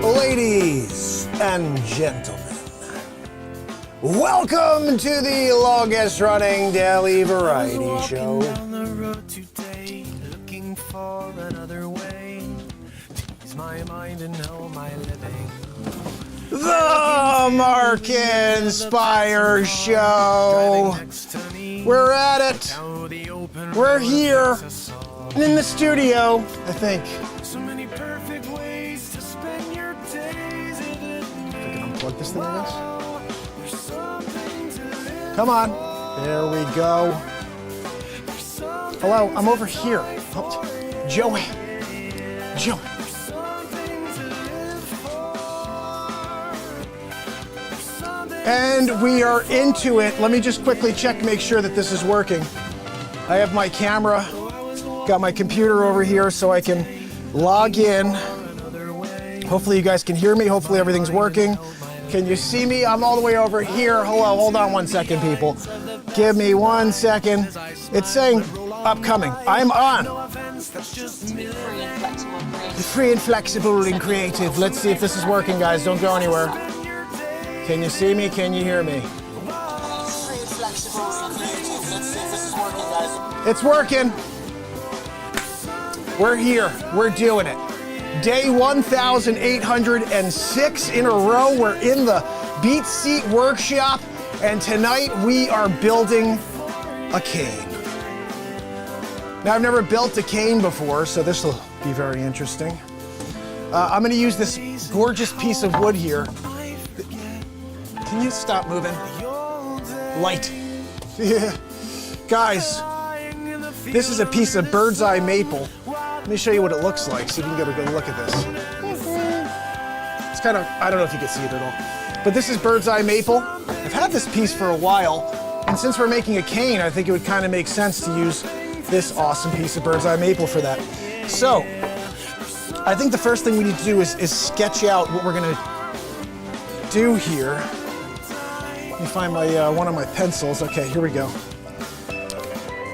Ladies and gentlemen, welcome to the longest running daily variety show. Down the road today, looking for another way to ease my mind and know my living. The Mark Inspire Show. We're at it. We're here in the studio, I think. So many perfect ways to spend your days. I can unplug this thing, I guess. Come on. There we go. Hello, I'm over here. Oh, Joey. Joey. And we are into it. Let me just quickly check, make sure that this is working. I have my camera, got my computer over here so I can log in. Hopefully you guys can hear me. Hopefully everything's working. Can you see me? I'm all the way over here. Hello, hold on 1 second, people. Give me 1 second. It's saying upcoming. I'm on. Free and flexible and creative. Let's see if this is working, guys. Don't go anywhere. Can you see me? Can you hear me? It's working. We're here. We're doing it. Day 1,806 in a row. We're in the BeatSeat workshop, and tonight we are building a cane. Now, I've never built a cane before, so this will be very interesting. I'm going to use this gorgeous piece of wood here. Can you stop moving? Light. Guys, this is a piece of bird's eye maple. Let me show you what it looks like so you can get a good look at this. It's kind of, I don't know if you can see it at all, but this is bird's eye maple. I've had this piece for a while, and since we're making a cane, I think it would kind of make sense to use this awesome piece of bird's eye maple for that. So, I think the first thing we need to do is sketch out what we're gonna do here. Let me find my one of my pencils. Okay, here we go.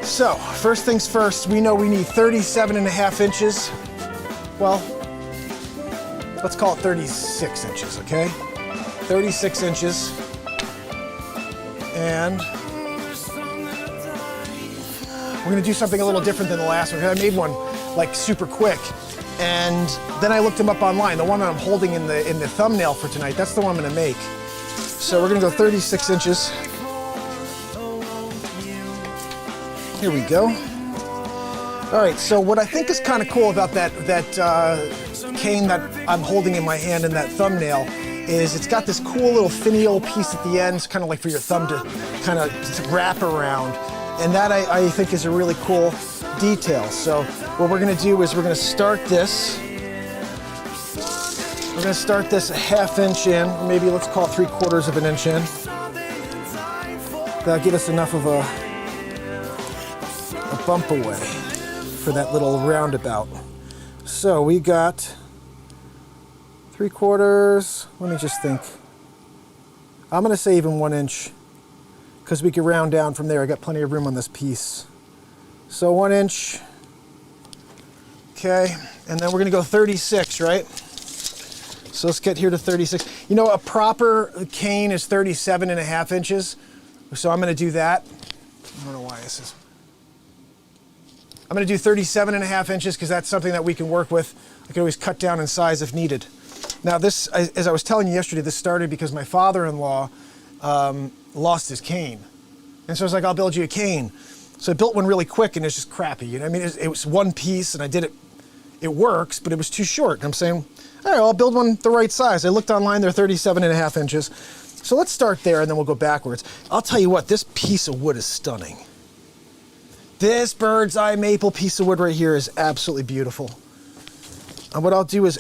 So, first things first, we know we need 37.5 inches. Well, let's call it 36 inches, okay? 36 inches. And we're gonna do something a little different than the last one. I made one like super quick, and then I looked them up online. The one that I'm holding in the thumbnail for tonight, that's the one I'm gonna make. So we're gonna go 36 inches. Here we go. All right, so what I think is kind of cool about that cane that I'm holding in my hand in that thumbnail is it's got this cool little finial piece at the end. It's kind of like for your thumb to kind of wrap around. And that I think is a really cool detail. So what we're gonna do is we're gonna start this. We're gonna start this a ½ inch in, or maybe let's call it 3/4 of an inch in. That'll give us enough of a bump away for that little roundabout. So we got 3/4, let me just think. I'm gonna say even 1 inch, because we could round down from there. I got plenty of room on this piece. So 1 inch, okay, and then we're gonna go 36, right? So let's get here to 36. You know, a proper cane is 37.5 inches, so I'm gonna do that. I don't know why this is. I'm gonna do 37.5 inches because that's something that we can work with. I can always cut down in size if needed. Now this, as I was telling you yesterday, this started because my father-in-law lost his cane. And so I was like, I'll build you a cane. So I built one really quick and it's just crappy. You know, I mean, it was one piece and I did it, it works, but it was too short. And I'm saying, all right, I'll build one the right size. I looked online, they're 37.5 inches. So let's start there and then we'll go backwards. I'll tell you what, this piece of wood is stunning. This bird's eye maple piece of wood right here is absolutely beautiful. And what I'll do is,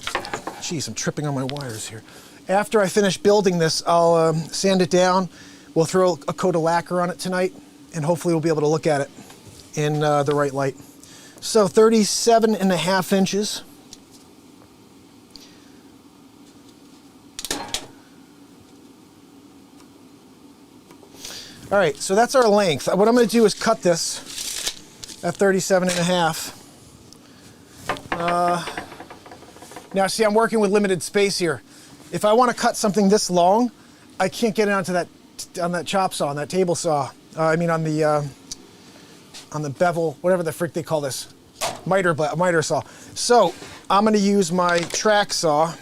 geez, I'm tripping on my wires here. After I finish building this, I'll sand it down. We'll throw a coat of lacquer on it tonight, and hopefully we'll be able to look at it in the right light. So 37.5 inches. All right, so that's our length. What I'm gonna do is cut this at 37.5. Now see, I'm working with limited space here. If I want to cut something this long, I can't get it onto that, on that chop saw, on that table saw. I mean on the bevel, whatever the frick they call this, miter saw. So I'm going to use my track saw,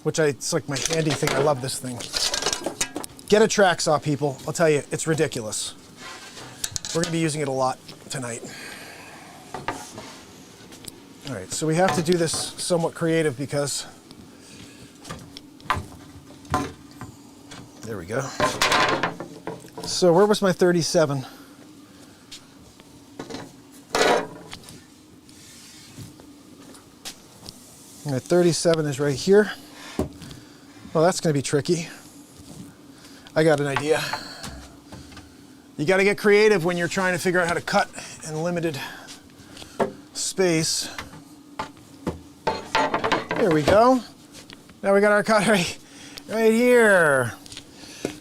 which it's like my handy thing. I love this thing. Get a track saw, people. I'll tell you, it's ridiculous. We're going to be using it a lot tonight. All right, so we have to do this somewhat creative because, there we go. So where was my 37? My 37 is right here. Well, that's going to be tricky. I got an idea. You got to get creative when you're trying to figure out how to cut in limited space. There we go. Now we got our cut right here.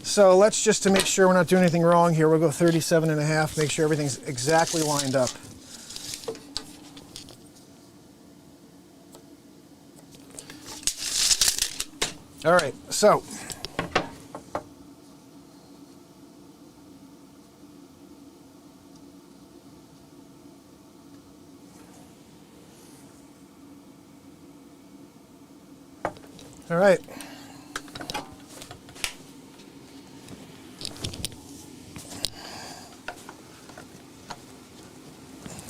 So let's just, to make sure we're not doing anything wrong here, we'll go 37.5, make sure everything's exactly lined up. All right, so all right.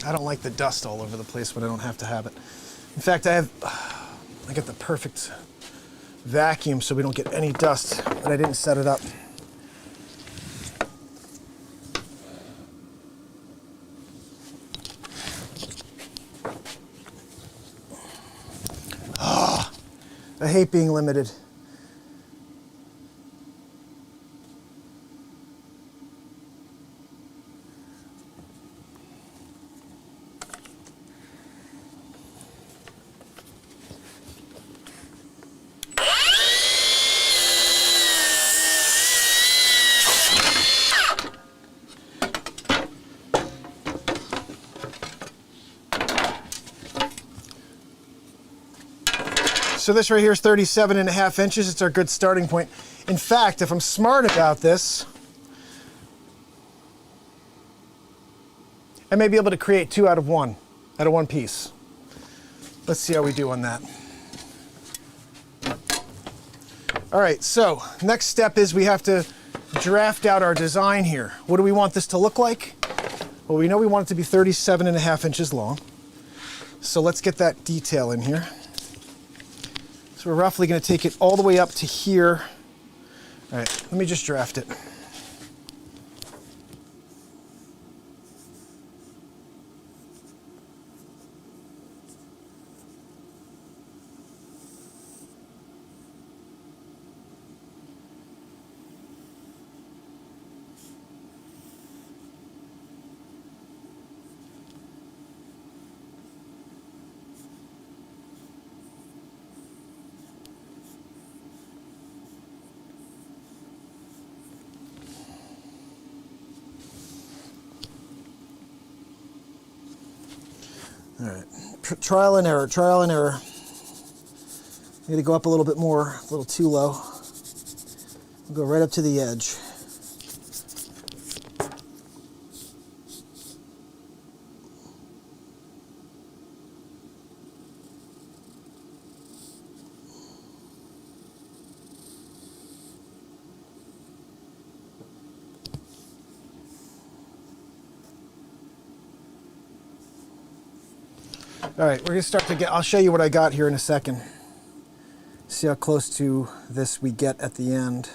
I don't like the dust all over the place when I don't have to have it. In fact, I got the perfect vacuum so we don't get any dust, but I didn't set it up. Oh, I hate being limited. So this right here is 37.5 inches. It's our good starting point. In fact, if I'm smart about this, I may be able to create two out of one piece. Let's see how we do on that. All right, so next step is we have to draft out our design here. What do we want this to look like? Well, we know we want it to be 37.5 inches long. So let's get that detail in here. So we're roughly going to take it all the way up to here. All right, let me just draft it. All right, trial and error, trial and error. Need to go up a little bit more, a little too low. We'll go right up to the edge. All right, we're gonna start to get, I'll show you what I got here in a second. See how close to this we get at the end.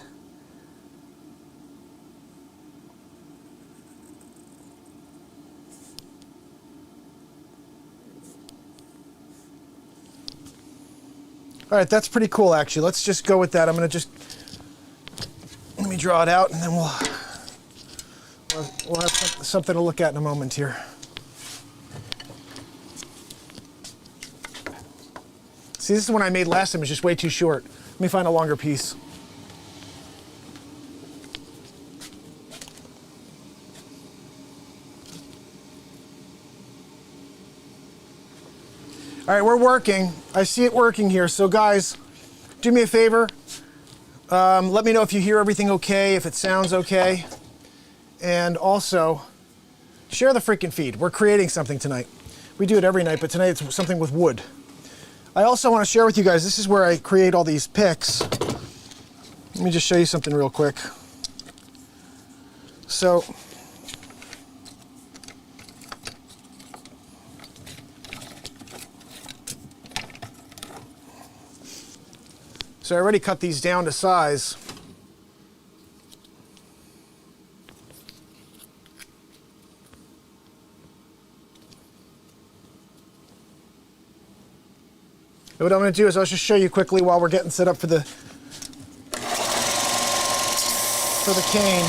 All right, that's pretty cool actually. Let's just go with that. I'm gonna just, let me draw it out and then we'll have something to look at in a moment here. See, this is the one I made last time. It's just way too short. Let me find a longer piece. All right, we're working. I see it working here. So guys, do me a favor. Let me know if you hear everything okay, if it sounds okay. And also, share the freaking feed. We're creating something tonight. We do it every night, but tonight it's something with wood. I also want to share with you guys, this is where I create all these pics. Let me just show you something real quick. So I already cut these down to size. And what I'm going to do is I'll just show you quickly while we're getting set up for the cane.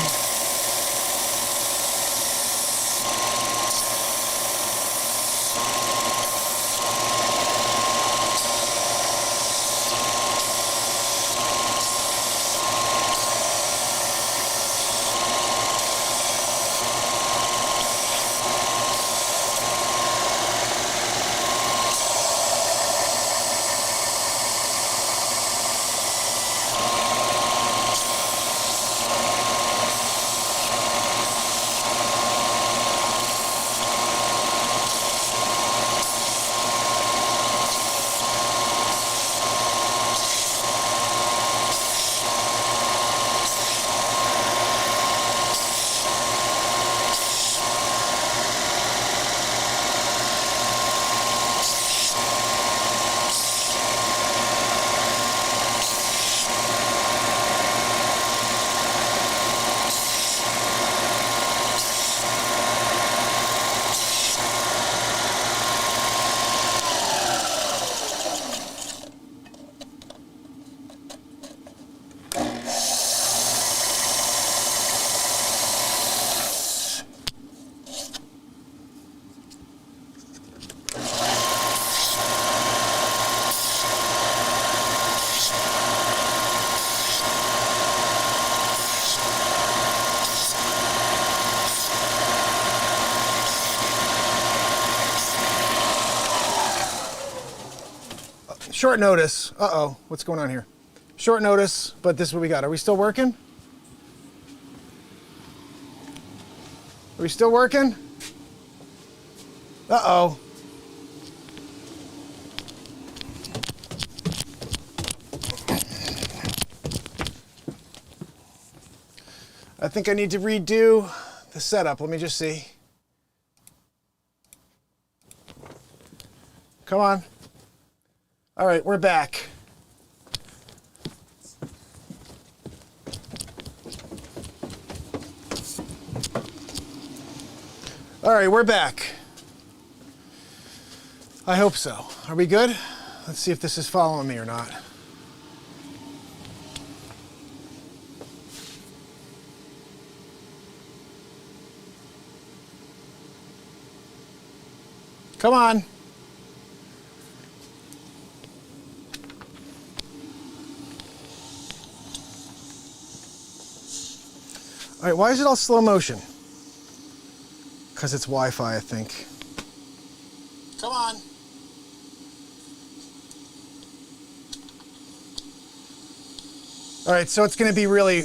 Short notice. Uh-oh, what's going on here? Short notice, but this is what we got. Are we still working? Are we still working? Uh-oh. I think I need to redo the setup. Let me just see. Come on. All right, we're back. All right, we're back. I hope so. Are we good? Let's see if this is following me or not. Come on. All right, why is it all slow motion? Because it's Wi-Fi, I think. Come on. All right, so it's going to be really all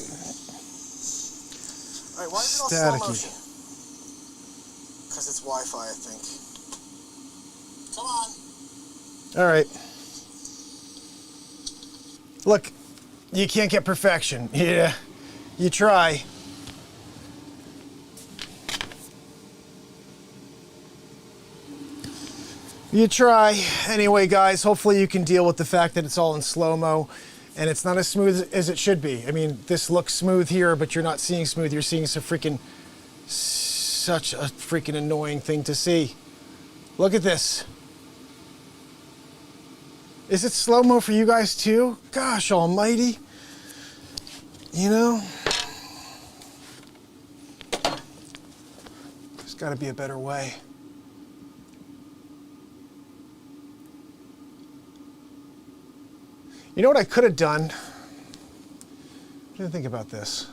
right, why is it all slow motion? Because it's Wi-Fi, I think. Come on. All right. Look, you can't get perfection. Yeah, you try. You try. Anyway, guys, hopefully you can deal with the fact that it's all in slow-mo and it's not as smooth as it should be. I mean, this looks smooth here, but you're not seeing smooth. You're seeing such a freaking annoying thing to see. Look at this. Is it slow-mo for you guys too? Gosh almighty. You know? There's got to be a better way. You know what I could have done? I didn't think about this.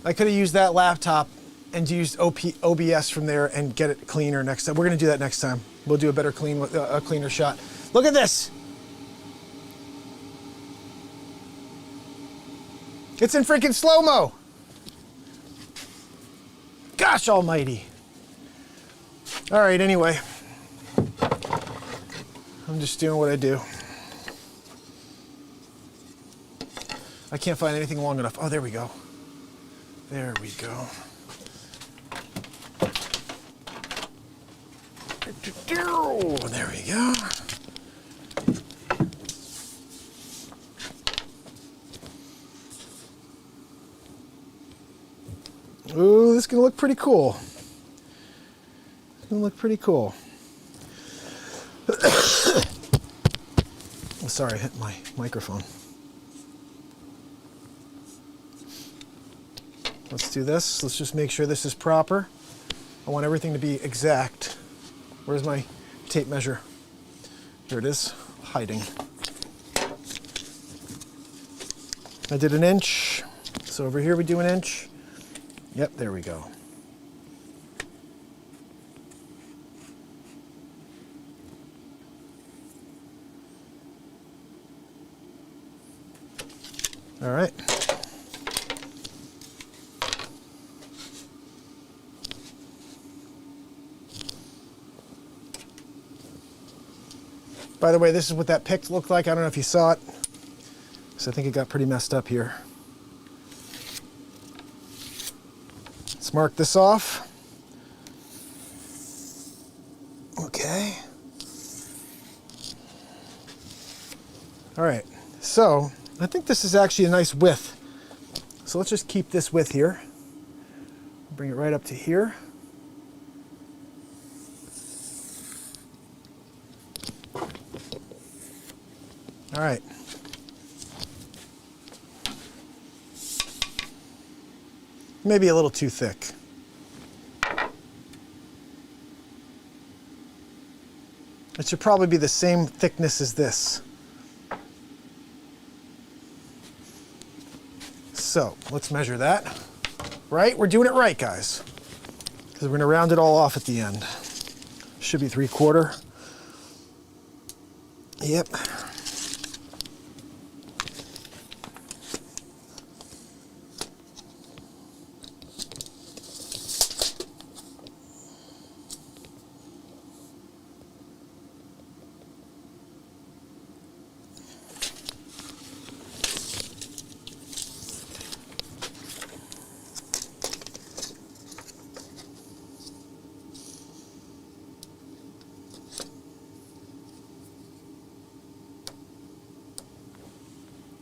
I could have used that laptop and use OBS from there and get it cleaner next time. We're gonna do that next time. We'll do a better a cleaner shot. Look at this. It's in freaking slow-mo. Gosh almighty. All right, anyway. I'm just doing what I do. I can't find anything long enough. Oh, there we go. There we go. There we go. Ooh, this is gonna look pretty cool. It's gonna look pretty cool. Sorry, I hit my microphone. Let's do this. Let's just make sure this is proper. I want everything to be exact. Where's my tape measure? Here it is, hiding. I did 1 inch. So over here we do 1 inch. Yep, there we go. All right. By the way, this is what that pic looked like. I don't know if you saw it. So I think it got pretty messed up here. Let's mark this off. Okay. All right, so I think this is actually a nice width. So let's just keep this width here. Bring it right up to here. All right. Maybe a little too thick. It should probably be the same thickness as this. So let's measure that. Right? We're doing it right, guys. Because we're going to round it all off at the end. Should be 3/4. Yep.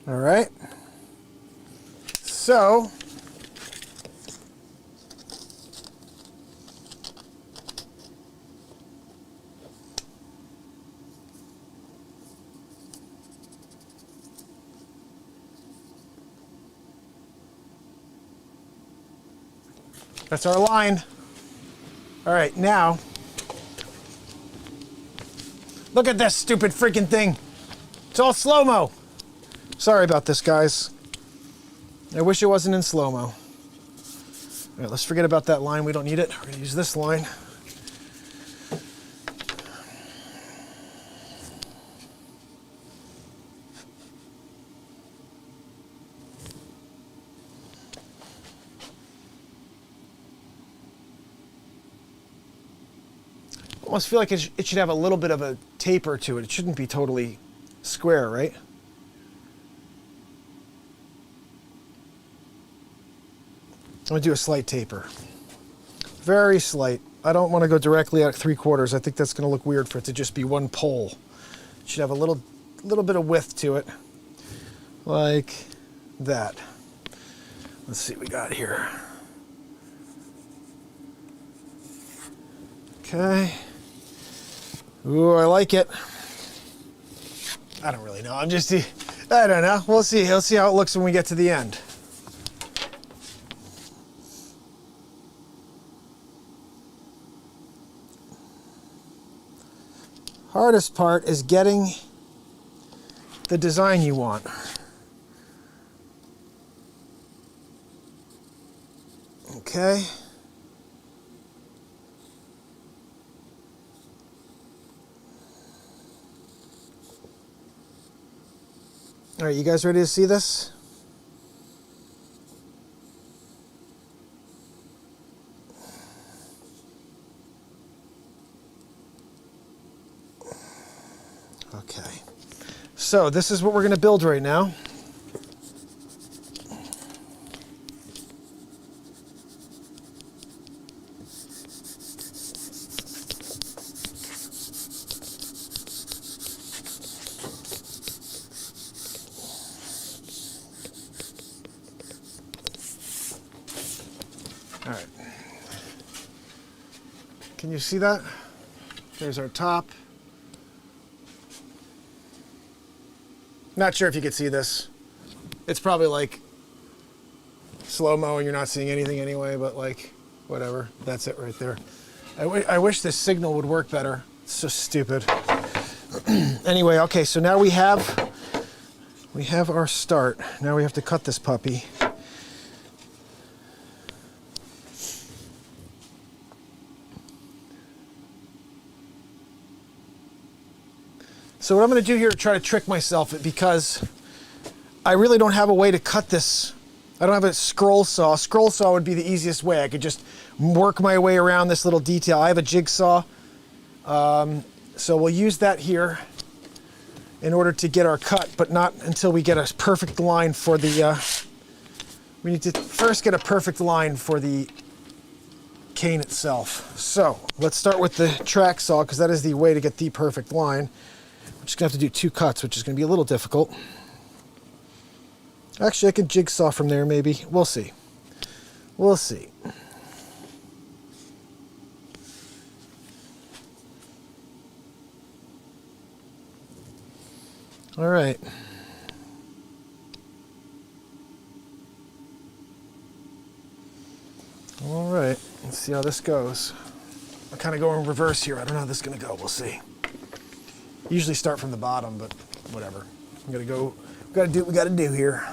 All right. So that's our line. All right, now look at this stupid freaking thing. It's all slow-mo. Sorry about this, guys. I wish it wasn't in slow-mo. All right, let's forget about that line. We don't need it. We're gonna use this line. I almost feel like it should have a little bit of a taper to it. It shouldn't be totally square, right? I'm gonna do a slight taper. Very slight. I don't want to go directly at 3/4. I think that's gonna look weird for it to just be one pole. It should have a little bit of width to it. Like that. Let's see what we got here. Okay. Ooh, I like it. I don't really know. I don't know. We'll see. We'll see how it looks when we get to the end. Hardest part is getting the design you want. Okay. All right, you guys ready to see this? Okay. So this is what we're going to build right now. All right. Can you see that? There's our top. Not sure if you could see this. It's probably like slow-mo and you're not seeing anything anyway, but like, whatever. That's it right there. I wish this signal would work better. It's so stupid. Anyway, okay, so now we have our start. Now we have to cut this puppy. So what I'm going to do here to try to trick myself, because I really don't have a way to cut this. I don't have a scroll saw. Scroll saw would be the easiest way. I could just work my way around this little detail. I have a jigsaw, so we'll use that here in order to get our cut, but not until we get a perfect line for the, we need to first get a perfect line for the cane itself. So let's start with the track saw, because that is the way to get the perfect line. I'm just gonna have to do 2 cuts, which is gonna be a little difficult. Actually, I could jigsaw from there maybe. We'll see. We'll see. All right. All right, let's see how this goes. I'll kind of go in reverse here. I don't know how this is gonna go, we'll see. Usually start from the bottom, but whatever. I'm gonna go, we gotta do what we gotta do here.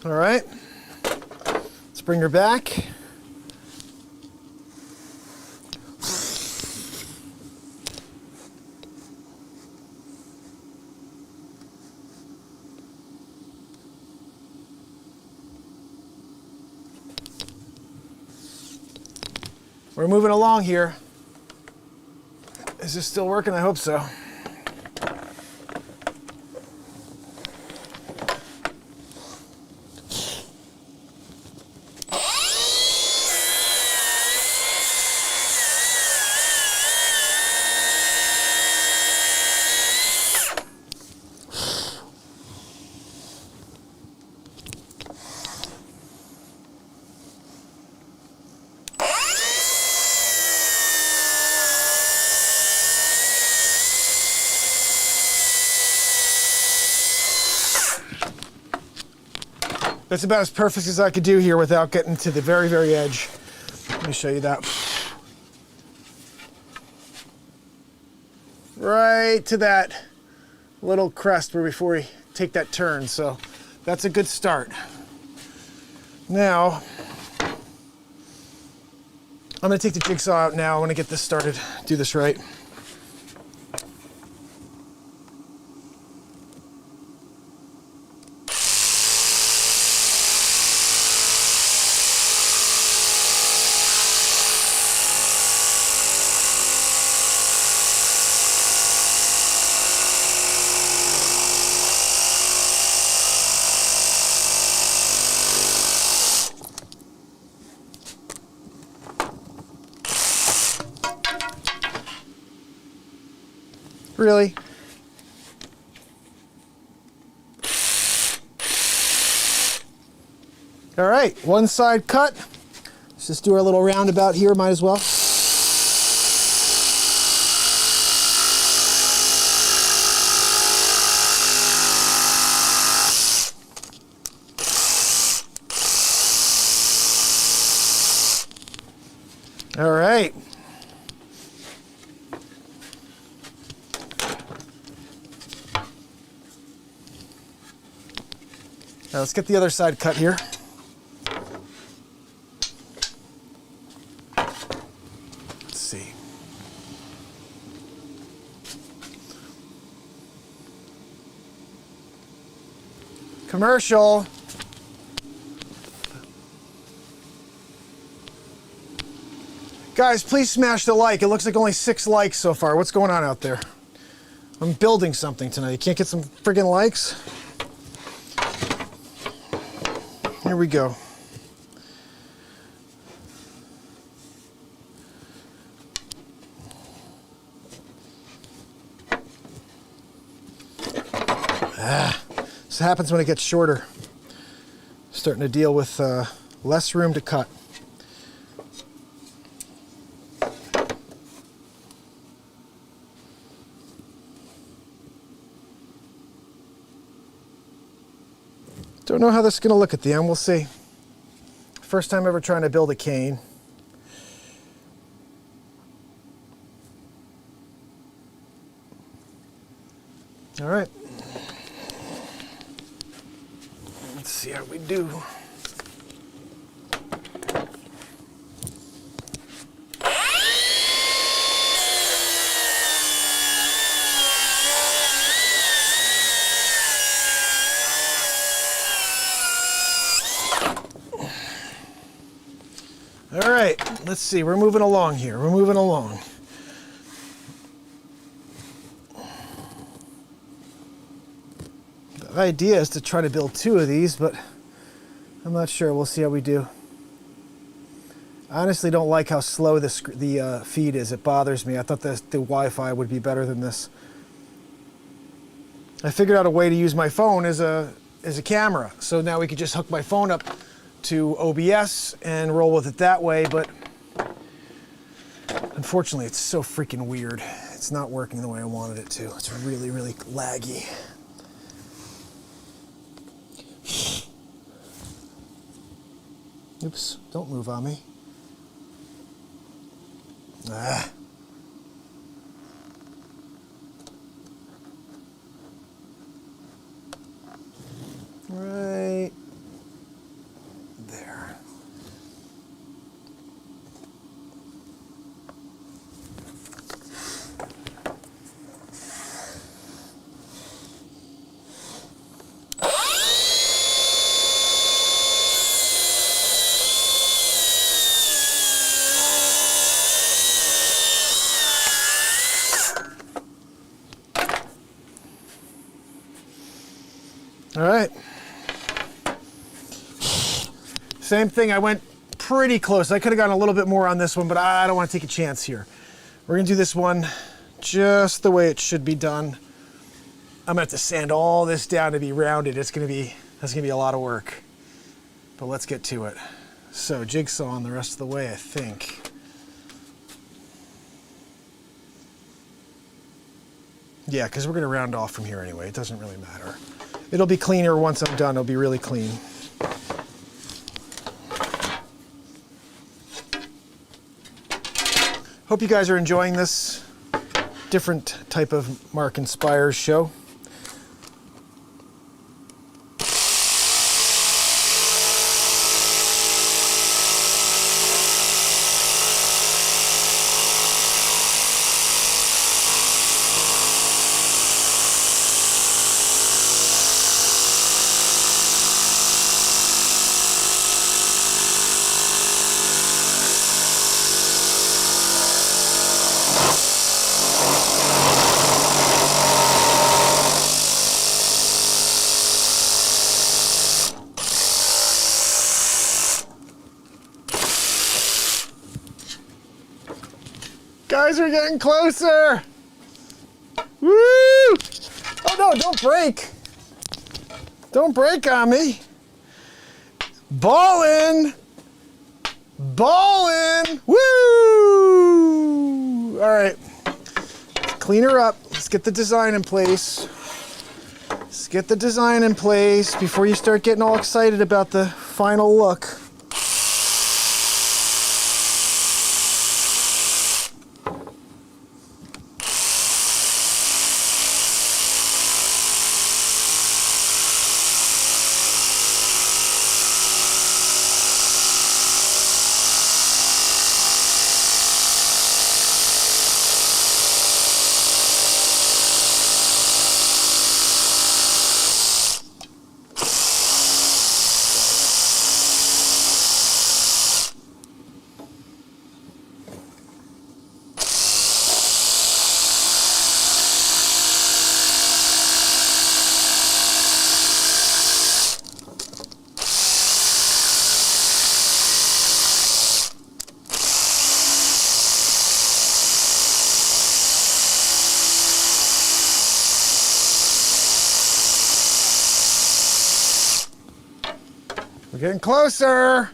All right, let's bring her back. We're moving along here. Is this still working? I hope so. That's about as perfect as I could do here without getting to the very, very edge. Let me show you that. Right to that little crest before we take that turn. So that's a good start. Now, I'm gonna take the jigsaw out now. I wanna get this started, do this right. Really? All right, one side cut. Let's just do our little roundabout here, might as well. All right. Now let's get the other side cut here. Let's see. Commercial. Guys, please smash the like. It looks like only 6 likes so far. What's going on out there? I'm building something tonight. You can't get some friggin' likes? Here we go. This happens when it gets shorter. Starting to deal with less room to cut. Don't know how this is going to look at the end. We'll see. First time ever trying to build a cane. All right. Let's see how we do. All right, let's see. We're moving along here. We're moving along. The idea is to try to build 2 of these, but I'm not sure. We'll see how we do. I honestly don't like how slow the feed is. It bothers me. I thought the Wi-Fi would be better than this. I figured out a way to use my phone as a camera. So now we could just hook my phone up to OBS and roll with it that way, but unfortunately it's so freaking weird. It's not working the way I wanted it to. It's really, really laggy. Oops, don't move on me. Ah. Right there. All right. Same thing, I went pretty close. I could have gotten a little bit more on this one, but I don't want to take a chance here. We're gonna do this one just the way it should be done. I'm gonna have to sand all this down to be rounded. That's gonna be a lot of work. But let's get to it. So jigsaw on the rest of the way, I think. Yeah, because we're gonna round off from here anyway. It doesn't really matter. It'll be cleaner once I'm done. It'll be really clean. Hope you guys are enjoying this different type of Mark Inspires show. Guys, we're getting closer. Woo! Oh no, don't break. Don't break on me. Ballin'. Ballin'. Woo! All right, let's clean her up. Let's get the design in place. Let's get the design in place before you start getting all excited about the final look. getting closer.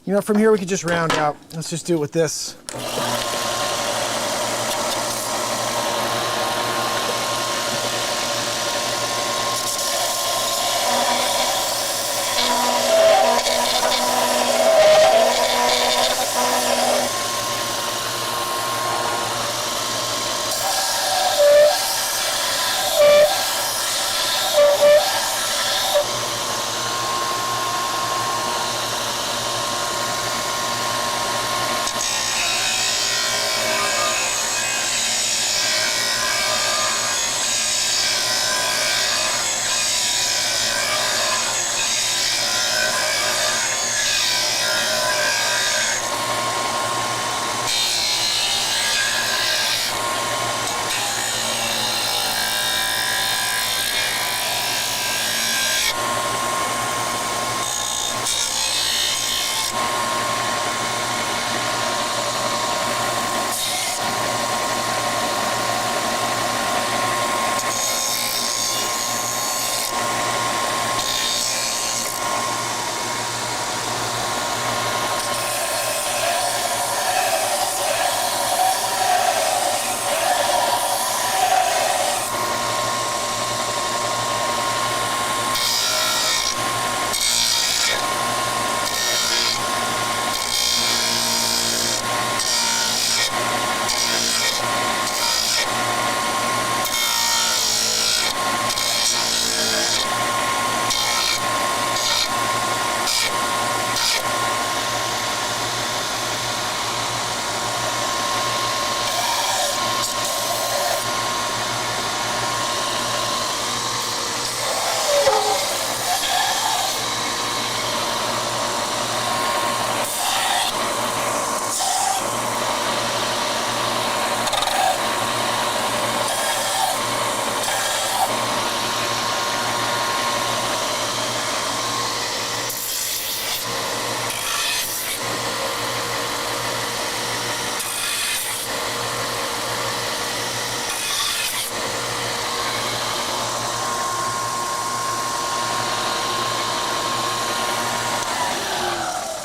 You know, from here we could just round out. Let's just do it with this.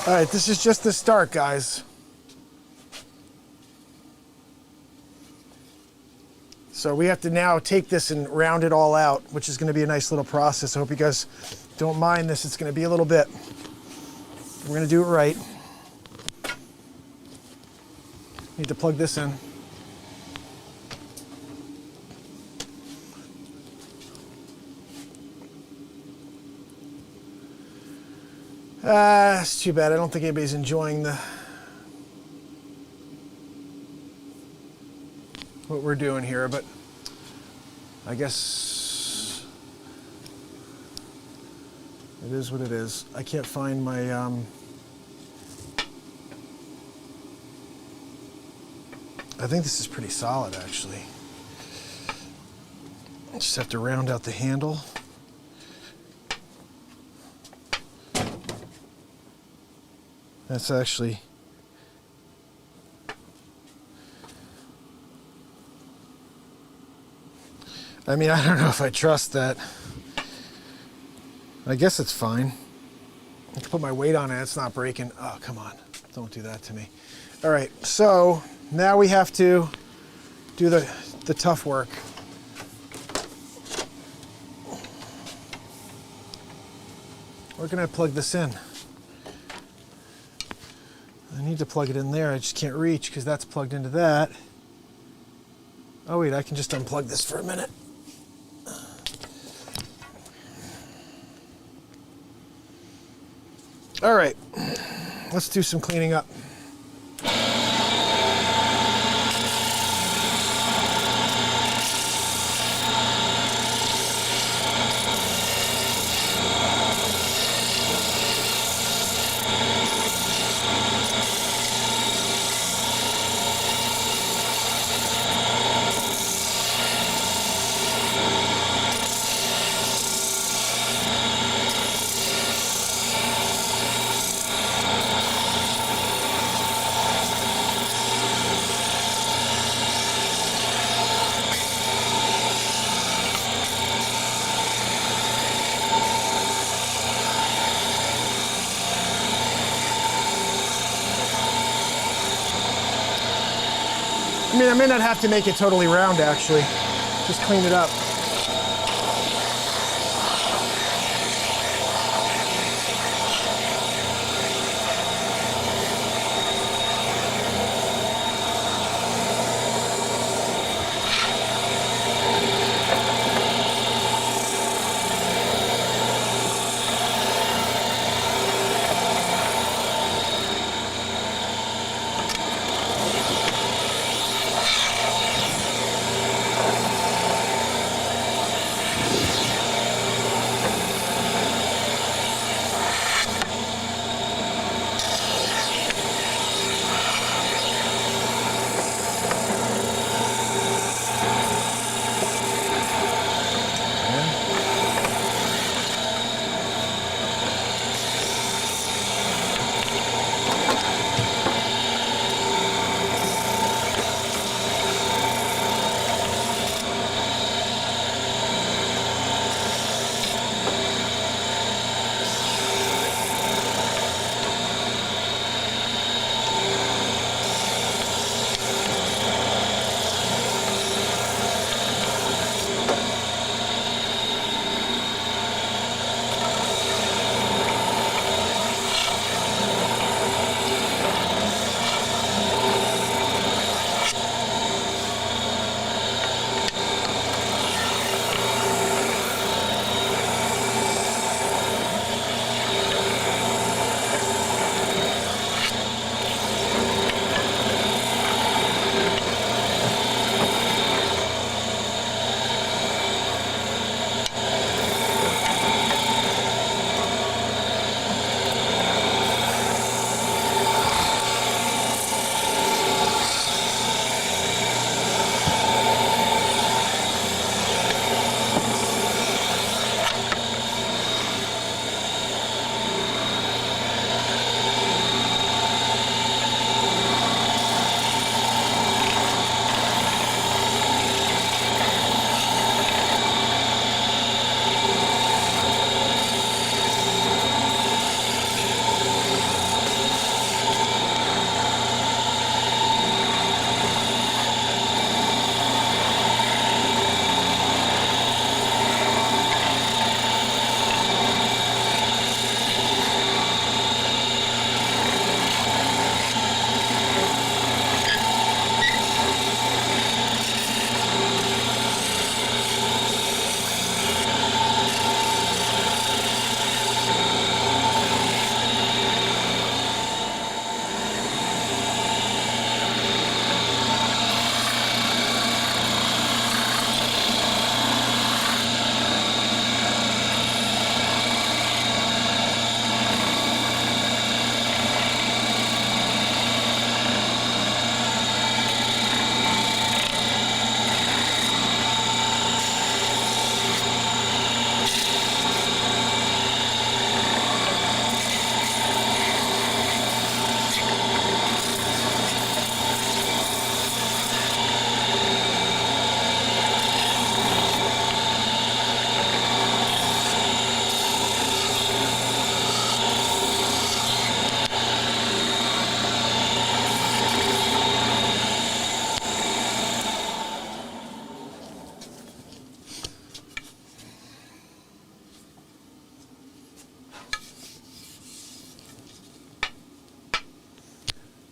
All right, this is just the start, guys. So we have to now take this and round it all out, which is going to be a nice little process. I hope you guys don't mind this. It's going to be a little bit. We're going to do it right. Need to plug this in. It's too bad. I don't think anybody's enjoying what we're doing here, but I guess it is what it is. I can't find my I think this is pretty solid, actually. Just have to round out the handle. That's actually, I mean, I don't know if I trust that. I guess it's fine. I can put my weight on it, it's not breaking. Oh, come on, don't do that to me. All right, so now we have to do the tough work. Where can I plug this in? I need to plug it in there. I just can't reach because that's plugged into that. Oh wait, I can just unplug this for a minute. All right, let's do some cleaning up. I mean, I may not have to make it totally round, actually. Just clean it up.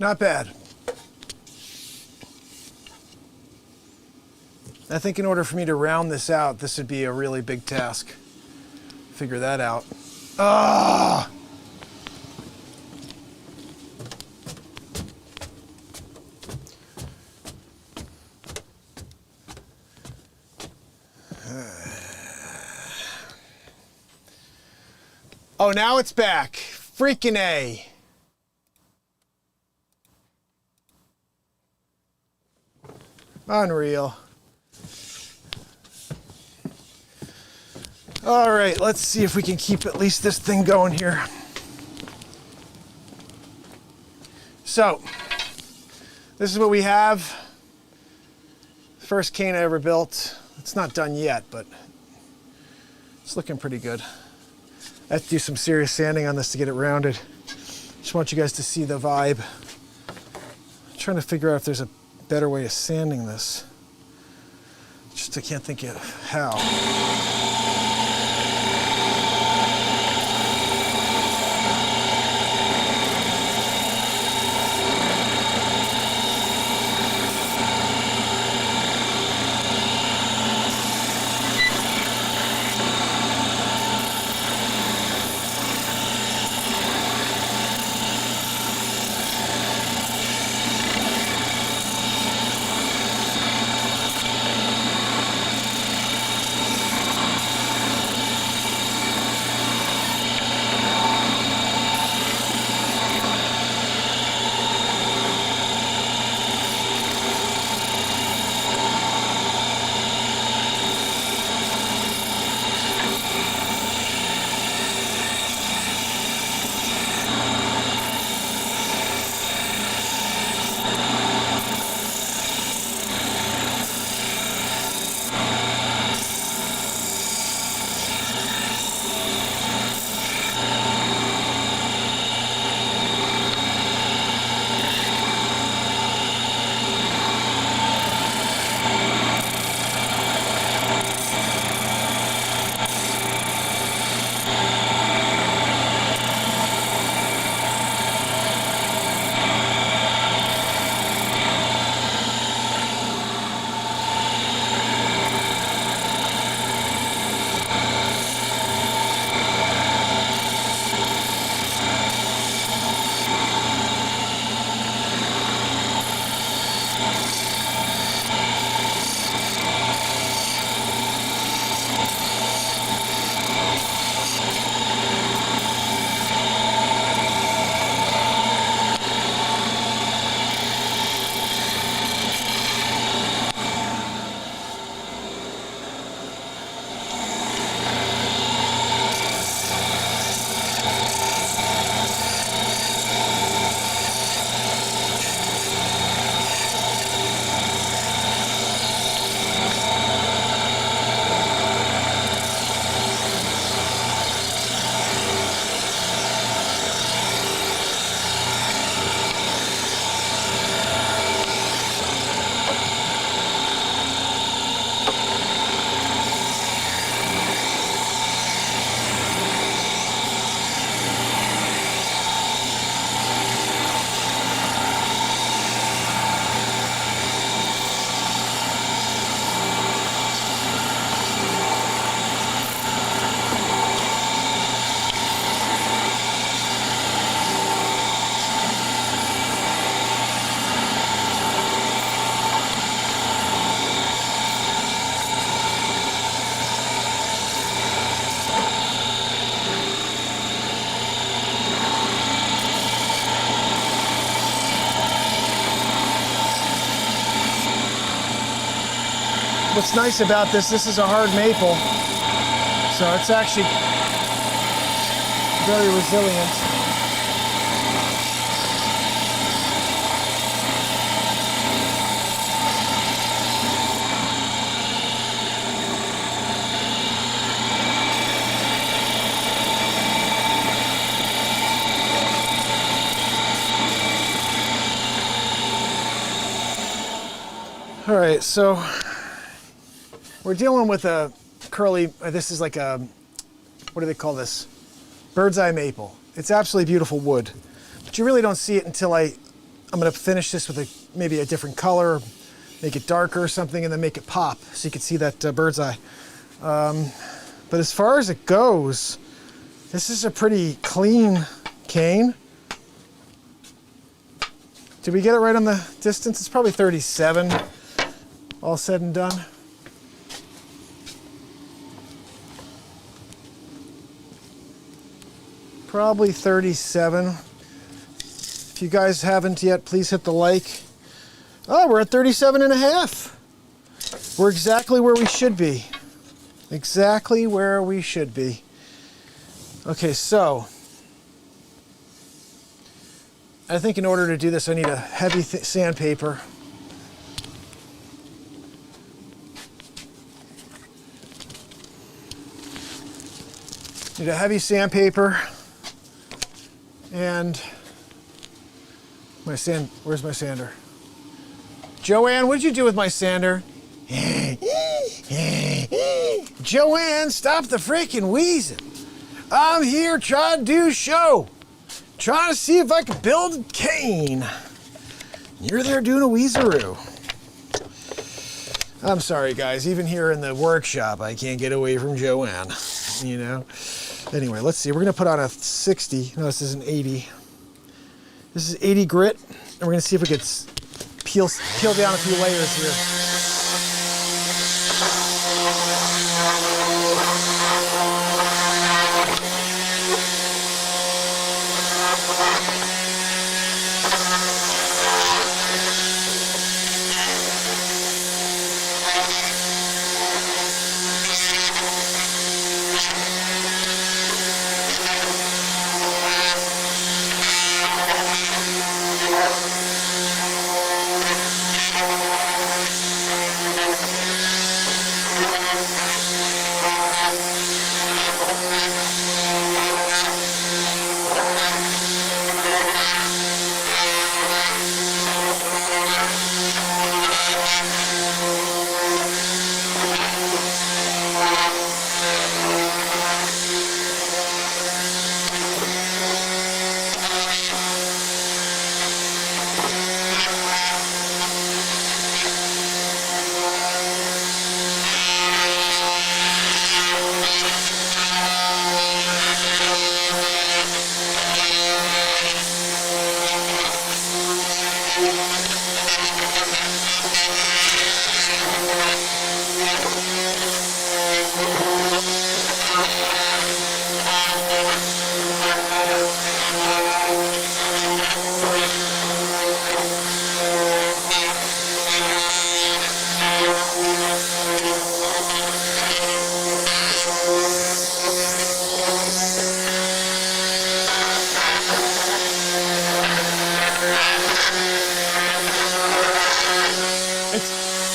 Not bad. I think in order for me to round this out, this would be a really big task. Figure that out. Ah! Oh, now it's back. Freaking A. Unreal. All right, let's see if we can keep at least this thing going here. So, this is what we have. First cane I ever built. It's not done yet, but it's looking pretty good. I have to do some serious sanding on this to get it rounded. Just want you guys to see the vibe. I'm trying to figure out if there's a better way of sanding this. Just I can't think of how. What's nice about this is a hard maple, so it's actually very resilient. All right, so we're dealing with a curly, this is like a, what do they call this? Bird's eye maple. It's absolutely beautiful wood, but you really don't see it until I'm gonna finish this with maybe a different color, make it darker or something, and then make it pop so you can see that bird's eye. But as far as it goes, this is a pretty clean cane. Did we get it right on the distance? It's probably 37, all said and done. Probably 37. If you guys haven't yet, please hit the like. Oh, we're at 37 and a half. We're exactly where we should be. Exactly where we should be. Okay, so I think in order to do this, I need a heavy sandpaper. Need a heavy sandpaper and where's my sander? Joanne, what'd you do with my sander? Joanne, stop the freaking wheezing. I'm here trying to do a show. Trying to see if I can build a cane. You're there doing a wheezeroo. I'm sorry, guys. Even here in the workshop, I can't get away from Joanne, you know? Anyway, let's see. We're going to put on a 60. No, this is an 80. This is 80 grit, and we're going to see if we could peel down a few layers here.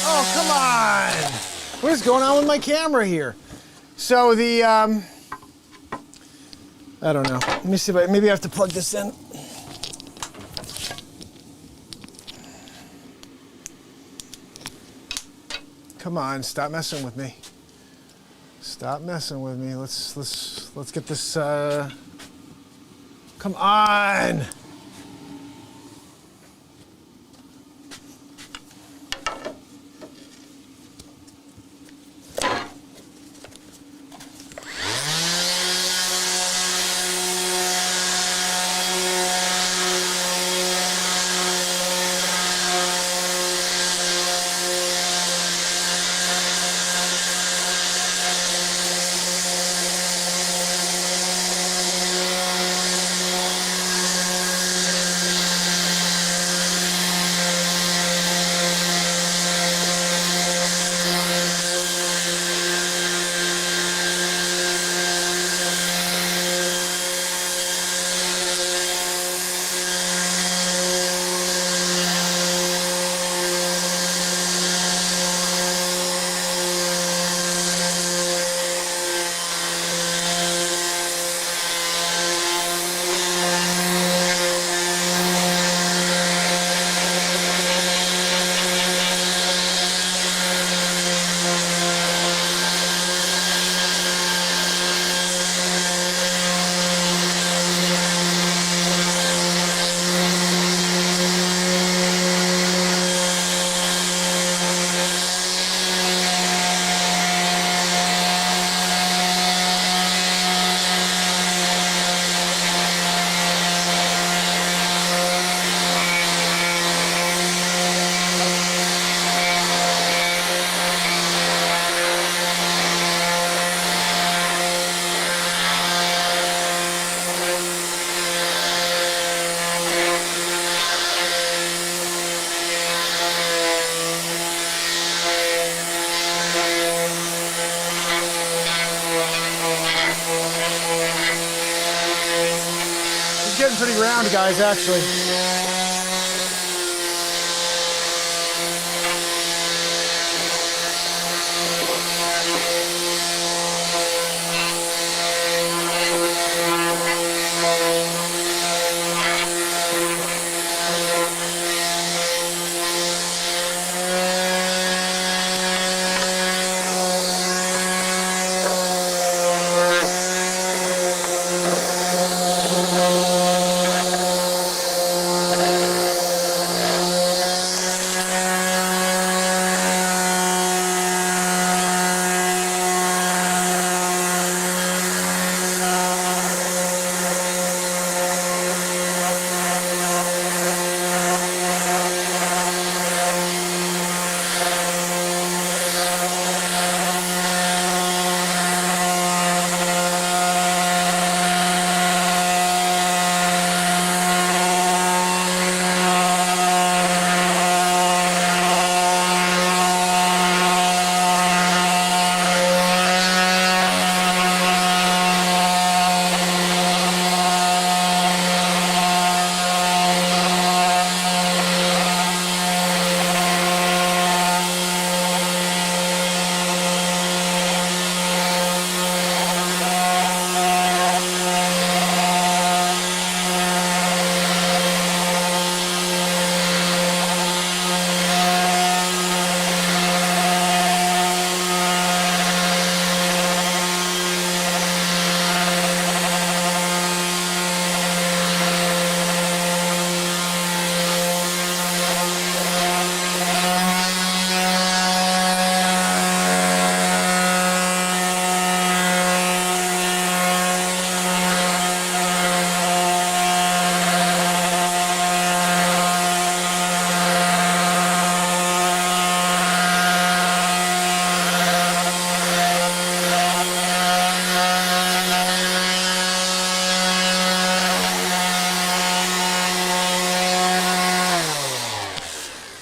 Oh, come on! What is going on with my camera here? So the, I don't know. Let me see if maybe I have to plug this in. Come on, stop messing with me. Stop messing with me. Let's get this, come on! Getting pretty round, guys, actually.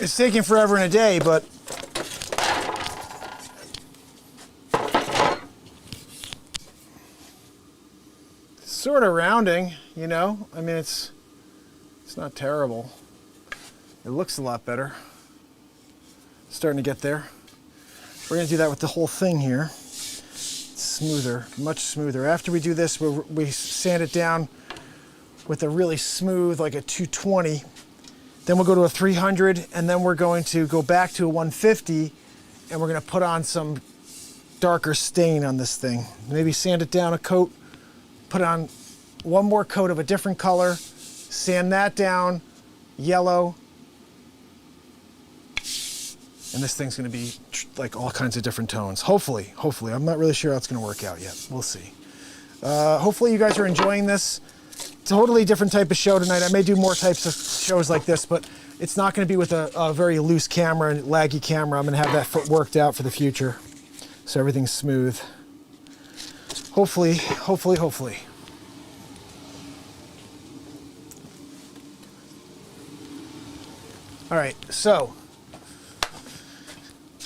It's taking forever and a day, but sort of rounding, you know? I mean, it's not terrible. It looks a lot better. Starting to get there. We're gonna do that with the whole thing here. It's smoother, much smoother. After we do this, we sand it down with a really smooth, like a 220. Then we'll go to a 300, and then we're going to go back to a 150, and we're gonna put on some darker stain on this thing. Maybe sand it down a coat, put on one more coat of a different color, sand that down, yellow, and this thing's gonna be like all kinds of different tones. Hopefully. I'm not really sure how it's gonna work out yet. We'll see. Hopefully you guys are enjoying this. Totally different type of show tonight. I may do more types of shows like this, but it's not gonna be with a very loose camera and laggy camera. I'm gonna have that foot worked out for the future, so everything's smooth. Hopefully. All right, so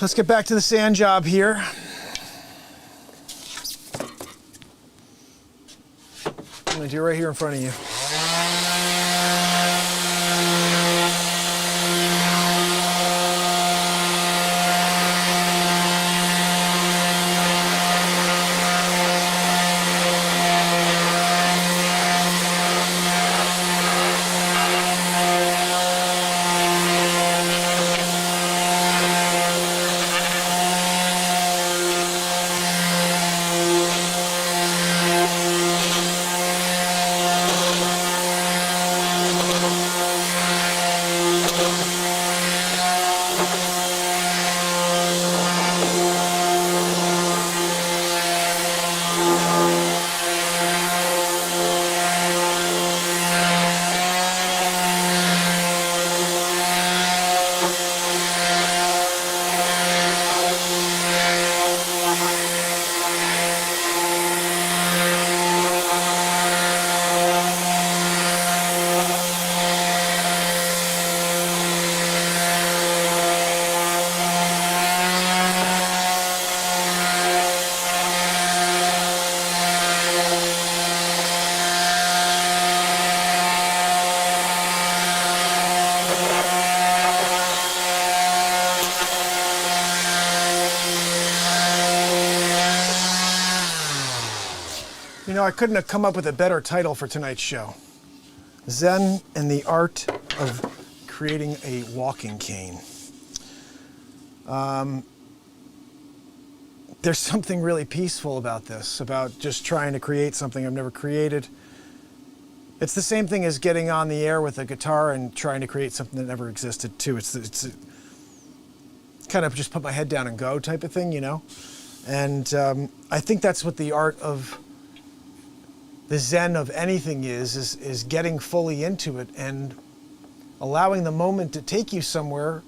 let's get back to the sand job here. I'm gonna do it right here in front of you. You know, I couldn't have come up with a better title for tonight's show. Zen and the Art of Creating a Walking Cane. There's something really peaceful about this, about just trying to create something I've never created. It's the same thing as getting on the air with a guitar and trying to create something that never existed too. It's kind of just put my head down and go type of thing, you know? And I think that's what the art of the Zen of anything is getting fully into it and allowing the moment to take you somewhere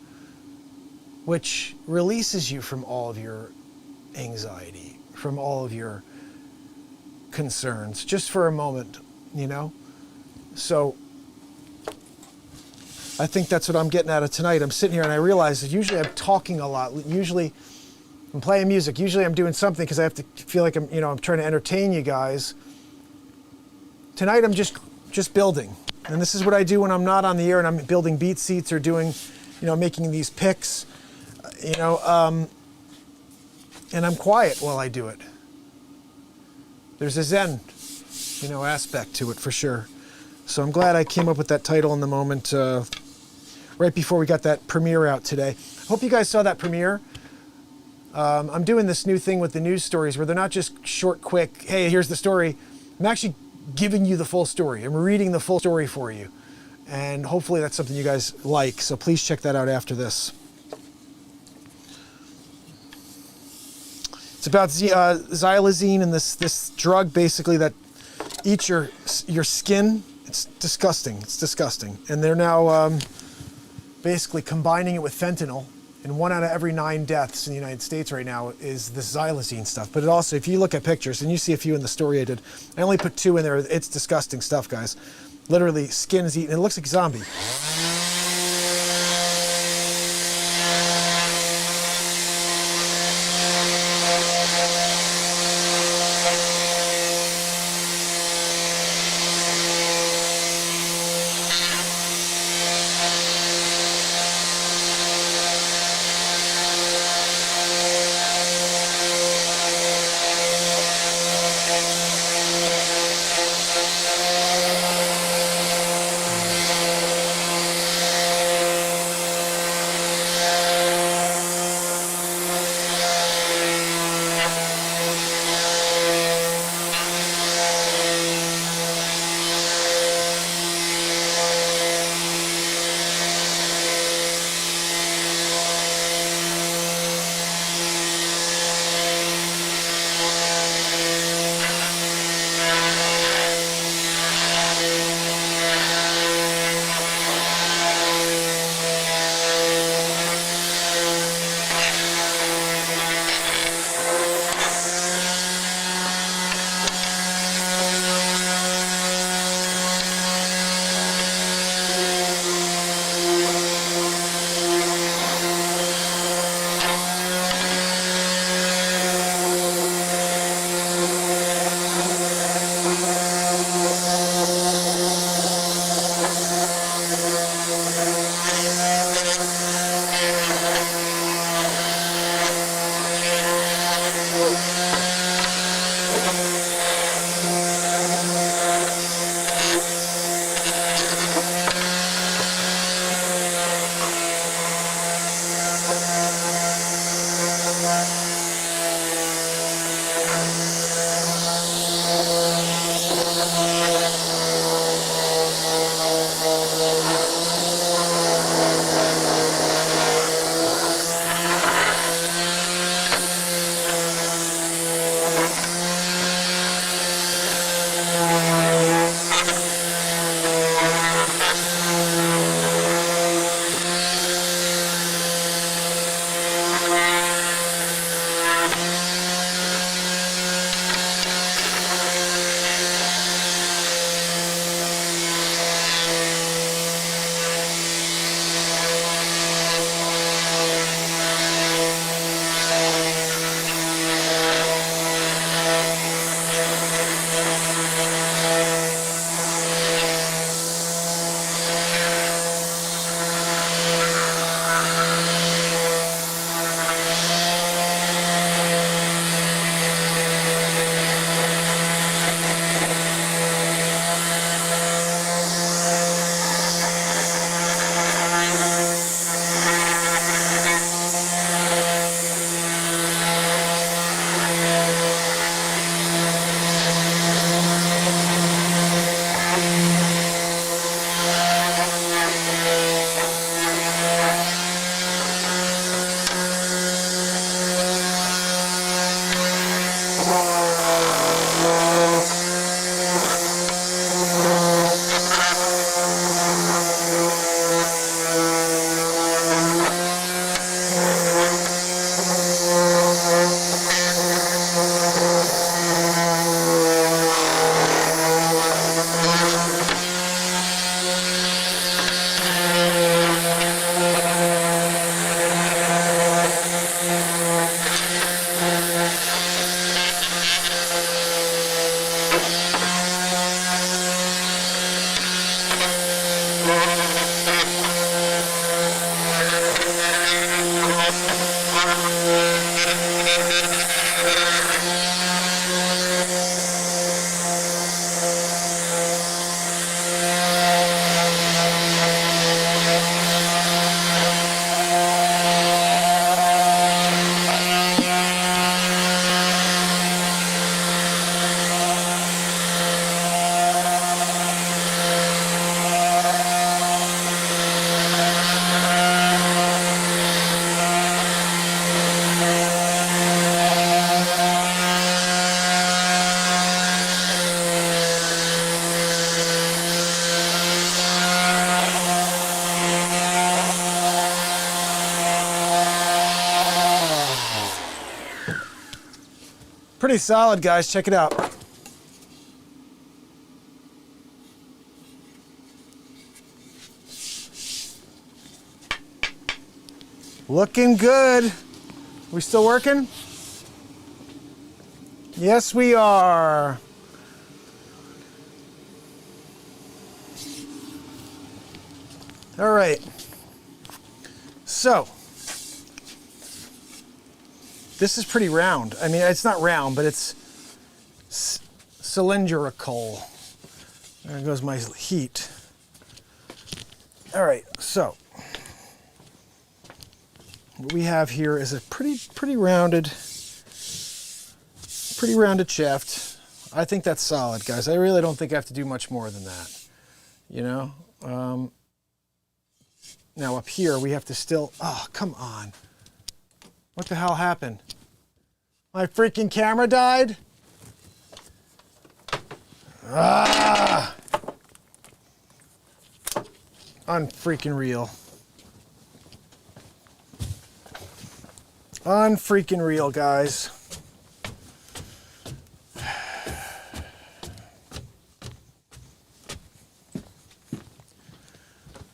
which releases you from all of your anxiety, from all of your concerns, just for a moment, you know? So I think that's what I'm getting out of tonight. I'm sitting here and I realize that usually I'm talking a lot. Usually I'm playing music. Usually I'm doing something because I have to feel like I'm trying to entertain you guys. Tonight I'm just building. And this is what I do when I'm not on the air and I'm building BeatSeats or doing, making these pics, and I'm quiet while I do it. There's a Zen, aspect to it for sure. So I'm glad I came up with that title in the moment right before we got that premiere out today. Hope you guys saw that premiere. I'm doing this new thing with the news stories where they're not just short, quick, hey, here's the story. I'm actually giving you the full story. I'm reading the full story for you. And hopefully that's something you guys like. So please check that out after this. It's about xylazine and this drug basically that eats your skin. It's disgusting. It's disgusting. And they're now basically combining it with fentanyl. And 1 out of every 9 deaths in the United States right now is this xylazine stuff. But it also, if you look at pictures, and you see a few in the story I did, I only put 2 in there. It's disgusting stuff, guys. Literally, skin is eaten. It looks like zombie. pretty solid, guys. Check it out. Looking good. We still working? Yes, we are. All right. So, this is pretty round. I mean, it's not round, but it's cylindrical. There goes my heat. All right, so what we have here is a pretty rounded shaft. I think that's solid, guys. I really don't think I have to do much more than that, you know? Now up here we have to still, oh, come on. What the hell happened? My freaking camera died? Ah! Unfreaking real. Unfreaking real, guys.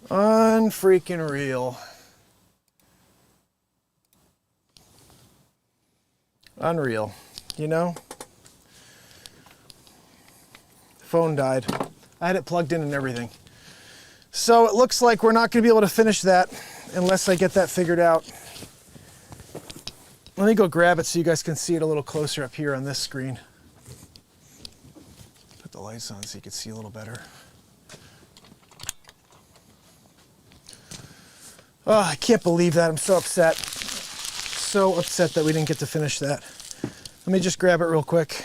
Unfreaking real. Unreal, you know? Phone died. I had it plugged in and everything. So it looks like we're not going to be able to finish that unless I get that figured out. Let me go grab it so you guys can see it a little closer up here on this screen. Put the lights on so you can see a little better. Oh, I can't believe that. I'm so upset. So upset that we didn't get to finish that. Let me just grab it real quick.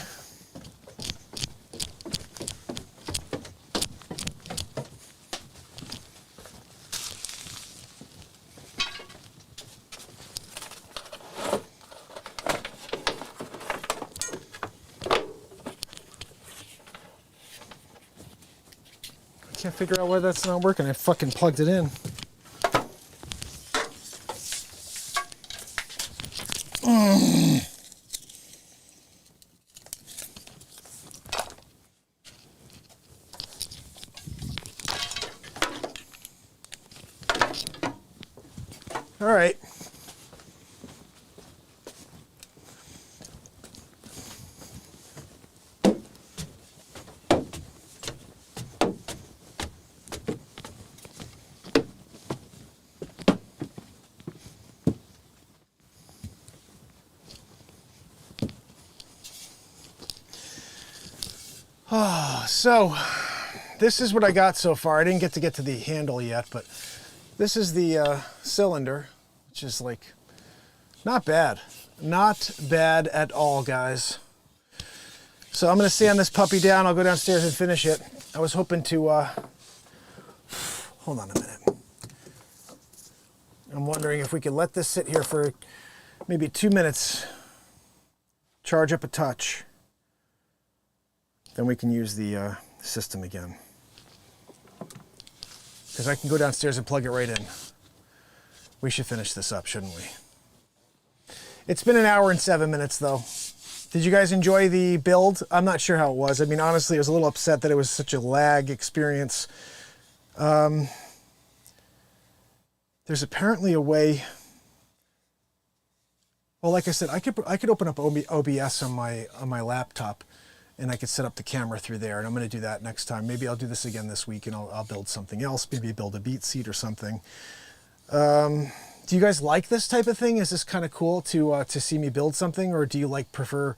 I can't figure out why that's not working. I fucking plugged it in. All right. Oh, so this is what I got so far. I didn't get to the handle yet, but this is the cylinder, which is like not bad. Not bad at all, guys. So I'm going to sand this puppy down. I'll go downstairs and finish it. I was hoping to, hold on a minute. I'm wondering if we could let this sit here for maybe 2 minutes, charge up a touch. Then we can use the system again. Because I can go downstairs and plug it right in. We should finish this up, shouldn't we? It's been 1 hour and 7 minutes though. Did you guys enjoy the build? I'm not sure how it was. I mean, honestly, I was a little upset that it was such a lag experience. There's apparently a way. Well, like I said, I could open up OBS on my laptop, and I could set up the camera through there. And I'm going to do that next time. Maybe I'll do this again this week, and I'll build something else. Maybe build a BeatSeat or something. Do you guys like this type of thing? Is this kind of cool to see me build something, or do you like prefer,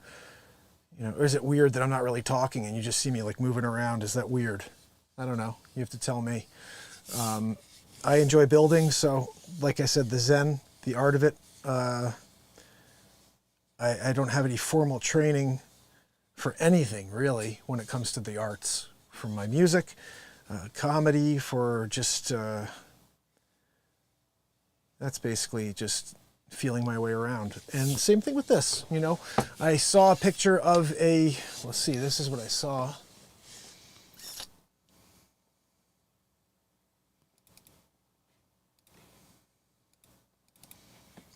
you know, or is it weird that I'm not really talking and you just see me like moving around? Is that weird? I don't know. You have to tell me. I enjoy building, so like I said, the Zen, the art of it. I don't have any formal training for anything really when it comes to the arts, from my music, comedy, for just. That's basically just feeling my way around. And same thing with this, you know. I saw a picture of a, let's see, this is what I saw.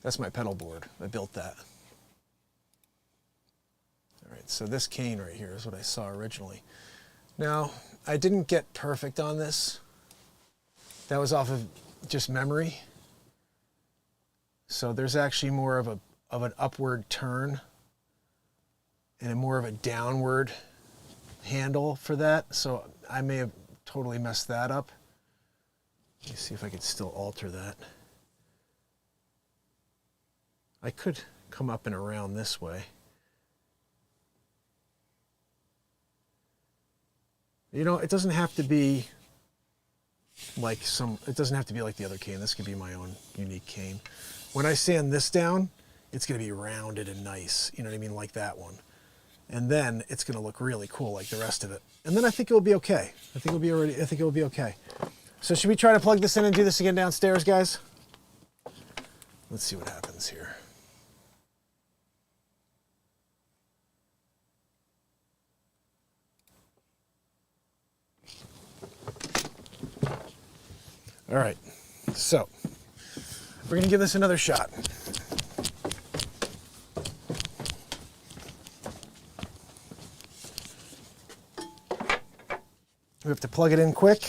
That's my pedal board. I built that. All So this cane right here is what I saw originally. Now, I didn't get perfect on this. That was off of just memory. So there's actually more of an upward turn and more of a downward handle for that. So I may have totally messed that up. Let me see if I could still alter that. I could come up and around this way. You know, it doesn't have to be like it doesn't have to be like the other cane. This could be my own unique cane. When I sand this down, it's gonna be rounded and nice, you know what I mean, like that one. And then it's gonna look really cool like the rest of it. And then I think it'll be okay. I think it'll be okay. So should we try to plug this in and do this again downstairs, guys? Let's see what happens here. All right, so we're gonna give this another shot. We have to plug it in quick.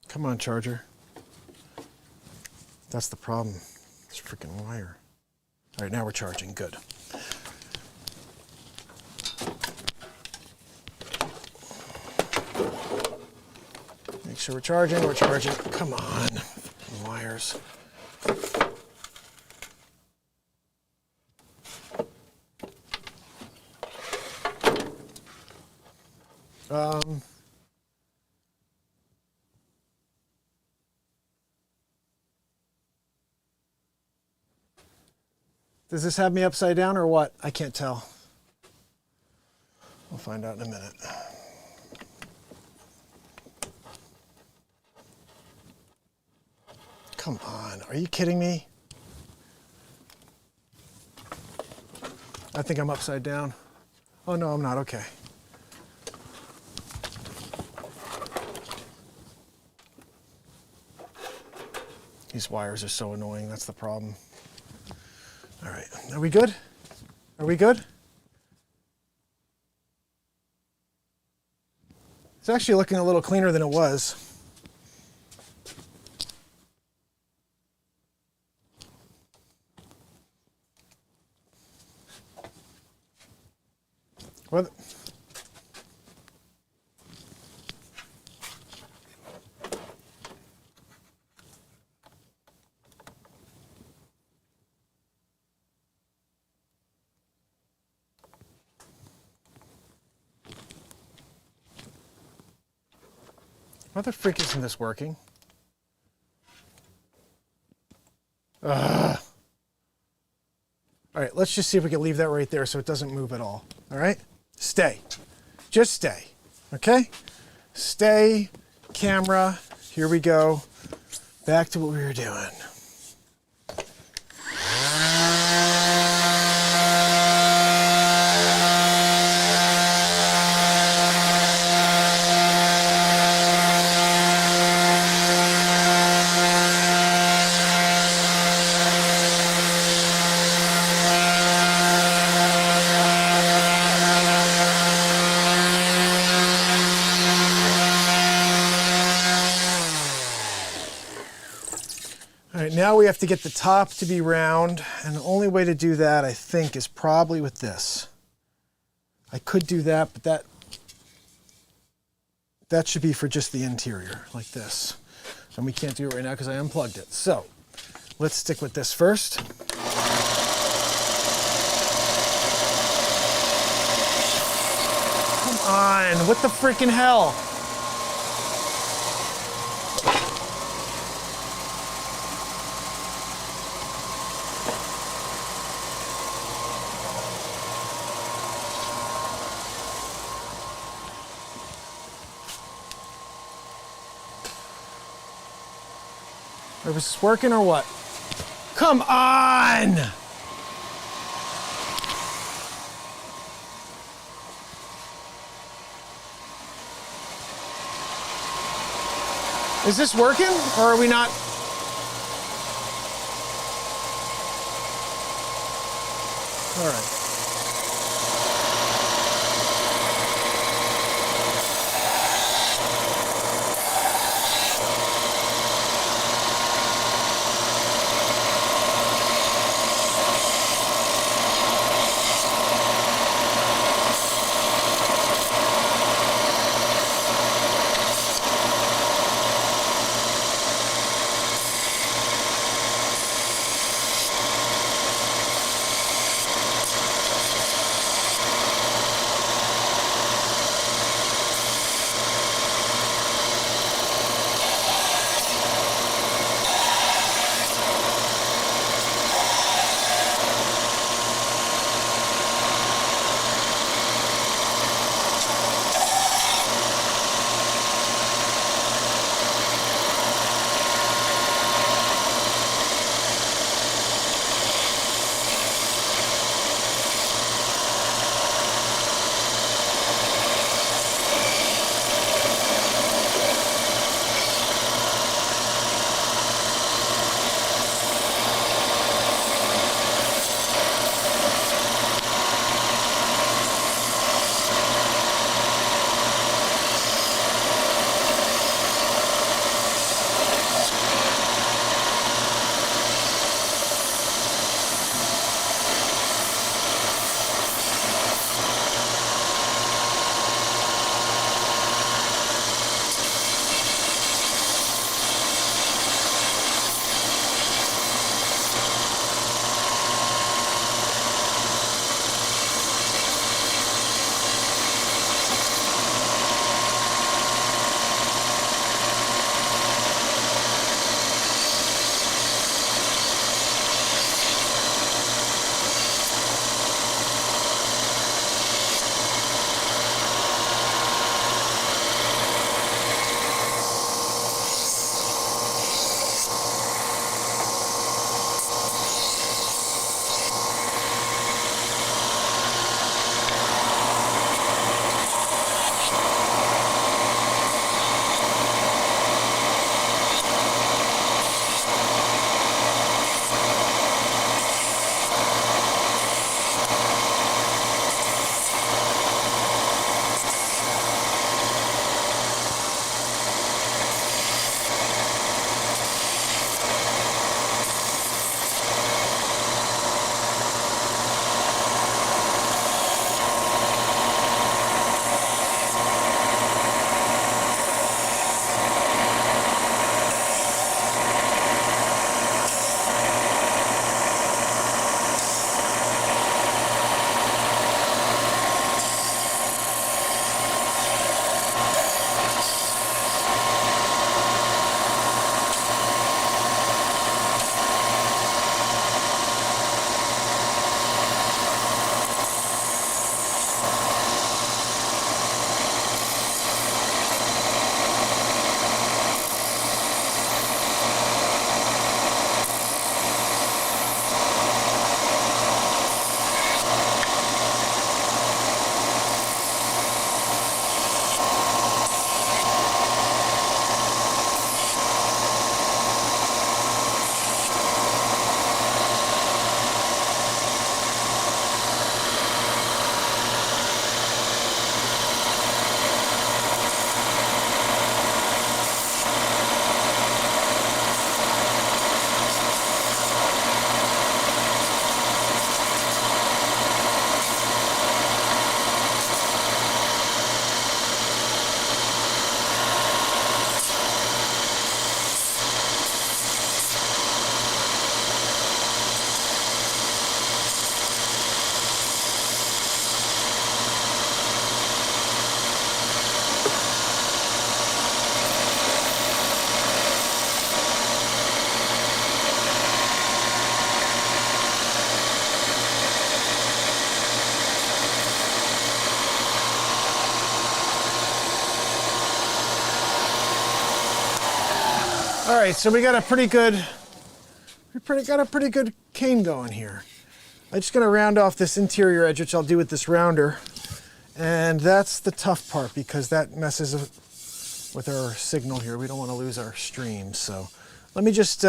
Come on, charger. That's the problem. This freaking wire. All right, now we're charging. Good. Make sure we're charging. Come on, wires. Does this have me upside down or what? I can't tell. We'll find out in a minute. Come on, are you kidding me? I think I'm upside down. Oh no, I'm not, okay. These wires are so annoying, that's the problem. All right, are we good? Are we good? It's actually looking a little cleaner than it was. What? Why the frick isn't this working? Ugh. All right, let's just see if we can leave that right there so it doesn't move at all. All right? Stay. Just stay. Okay? Stay. Camera. Here we go. Back to what we were doing. All right, now we have to get the top to be round, and the only way to do that, I think, is probably with this. I could do that, but that should be for just the interior, like this. And we can't do it right now because I unplugged it. So let's stick with this first. Come on, what the freaking hell? Was this working or what? Come on! Is this working, or are we not? All right. All right, so we got a pretty good cane going here. I'm just gonna round off this interior edge, which I'll do with this rounder. And that's the tough part because that messes with our signal here. We don't want to lose our stream. So let me just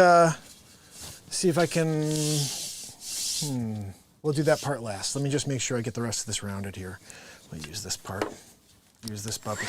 see if I can, we'll do that part last. Let me just make sure I get the rest of this rounded here. I'll use this part, use this puppet.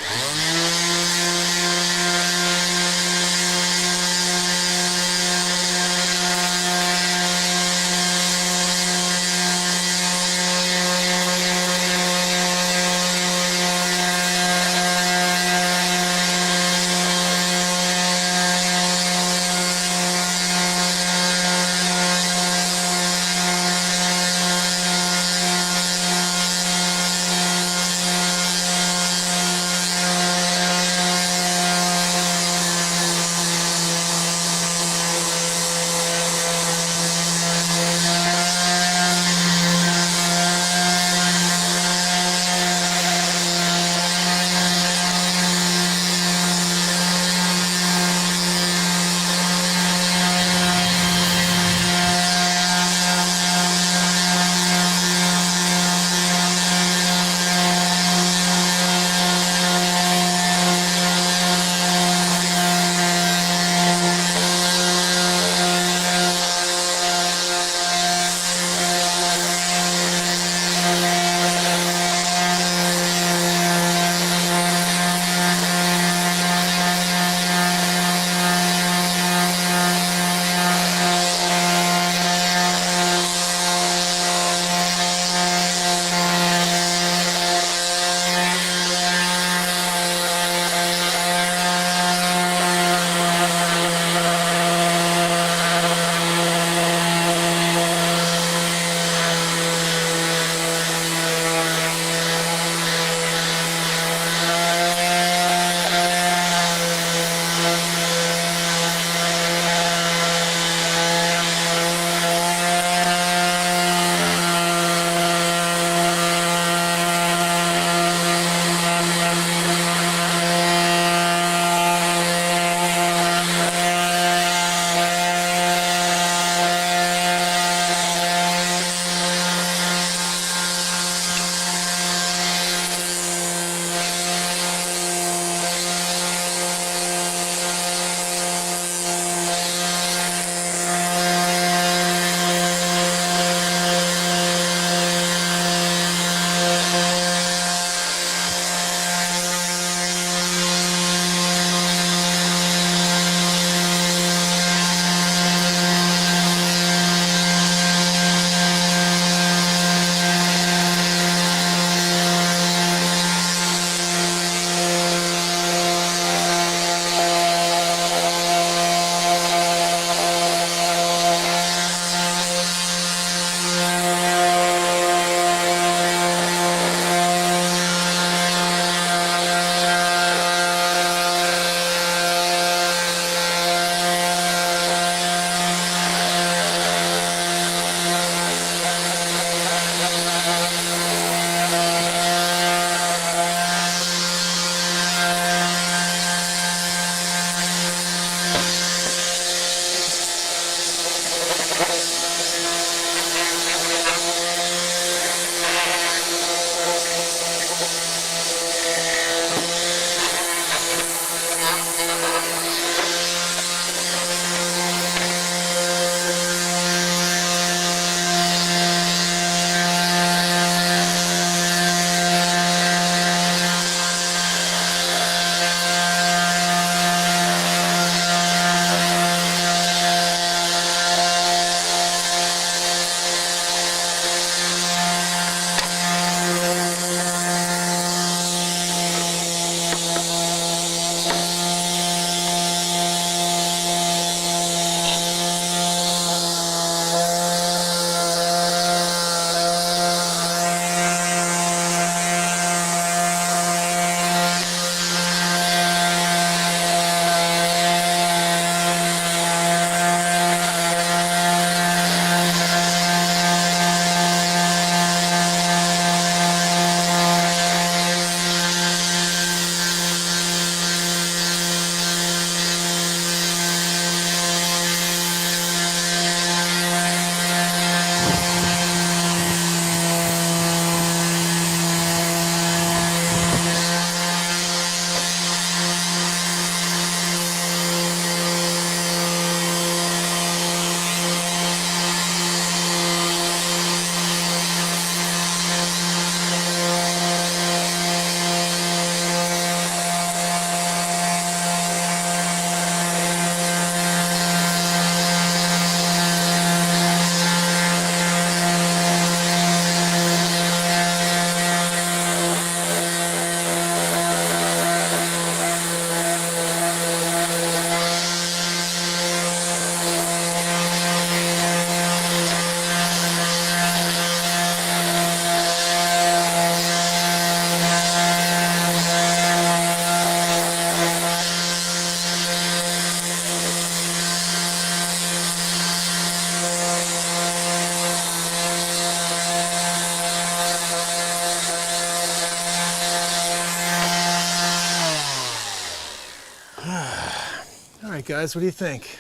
right, guys, what do you think?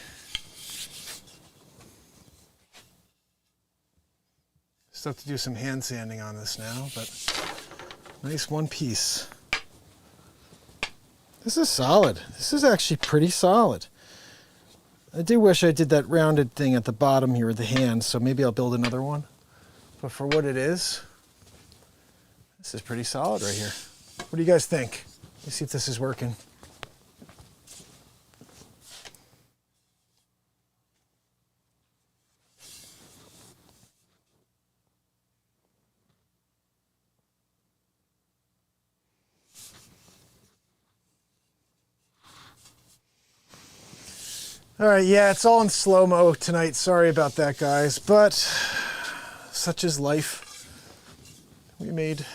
Still have to do some hand sanding on this now, but nice one piece. This is solid. This is actually pretty solid. I do wish I did that rounded thing at the bottom here with the hand, so maybe I'll build another one. But for what it is, this is pretty solid right here. What do you guys think? Let's see if this is working. All right, yeah, it's all in slow-mo tonight. Sorry about that, guys, but such is life. We made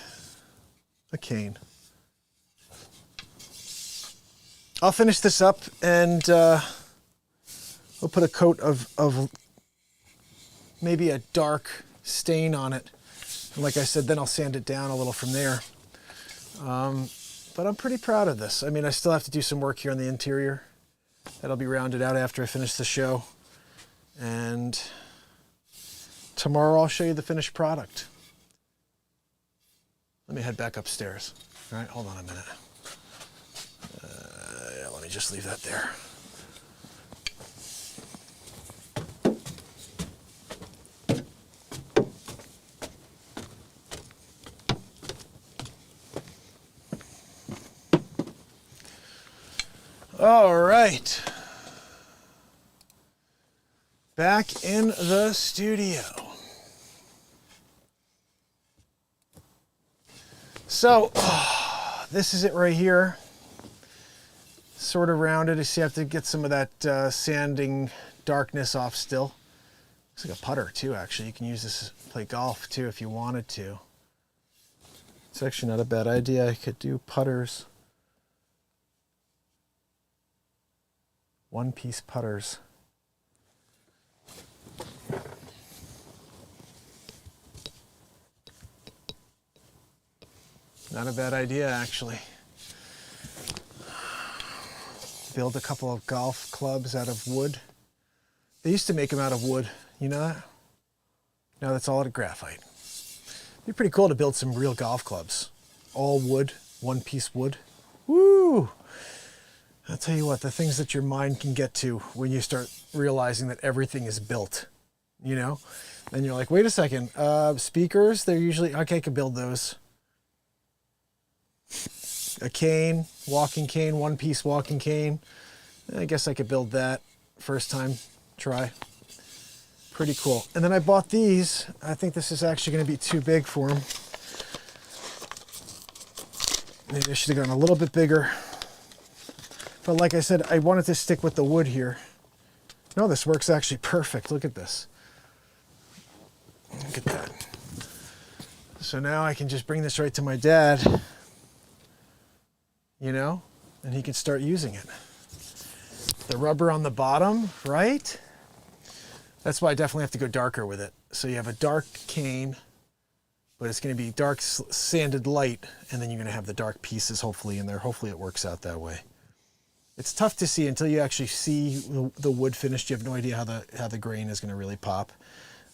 a cane. I'll finish this up and we'll put a coat of maybe a dark stain on it. And like I said, then I'll sand it down a little from there. But I'm pretty proud of this. I mean, I still have to do some work here on the interior. That'll be rounded out after I finish the show. And tomorrow I'll show you the finished product. Let me head back upstairs. All right, hold on a minute. Yeah, let me just leave that there. All right. Back in the studio. So, this is it right here. Sort of rounded. You see, I have to get some of that sanding darkness off still. Looks like a putter too, actually. You can use this to play golf too if you wanted to. It's actually not a bad idea. I could do putters. One-piece putters. Not a bad idea, actually. Build a couple of golf clubs out of wood. They used to make them out of wood, you know that? Now that's all out of graphite. It'd be pretty cool to build some real golf clubs. All wood, one-piece wood. Woo! I'll tell you what, the things that your mind can get to when you start realizing that everything is built, you know? Then you're like, wait a second, speakers, they're usually, okay, I could build those. A cane, walking cane, one-piece walking cane. I guess I could build that first time try. Pretty cool. And then I bought these. I think this is actually going to be too big for them. Maybe I should have gone a little bit bigger. But like I said, I wanted to stick with the wood here. No, this works actually perfect. Look at this. Look at that. So now I can just bring this right to my dad, you know, and he can start using it. The rubber on the bottom, right? That's why I definitely have to go darker with it. So you have a dark cane, but it's going to be dark sanded light, and then you're going to have the dark pieces hopefully in there. Hopefully it works out that way. It's tough to see until you actually see the wood finished. You have no idea how the grain is going to really pop.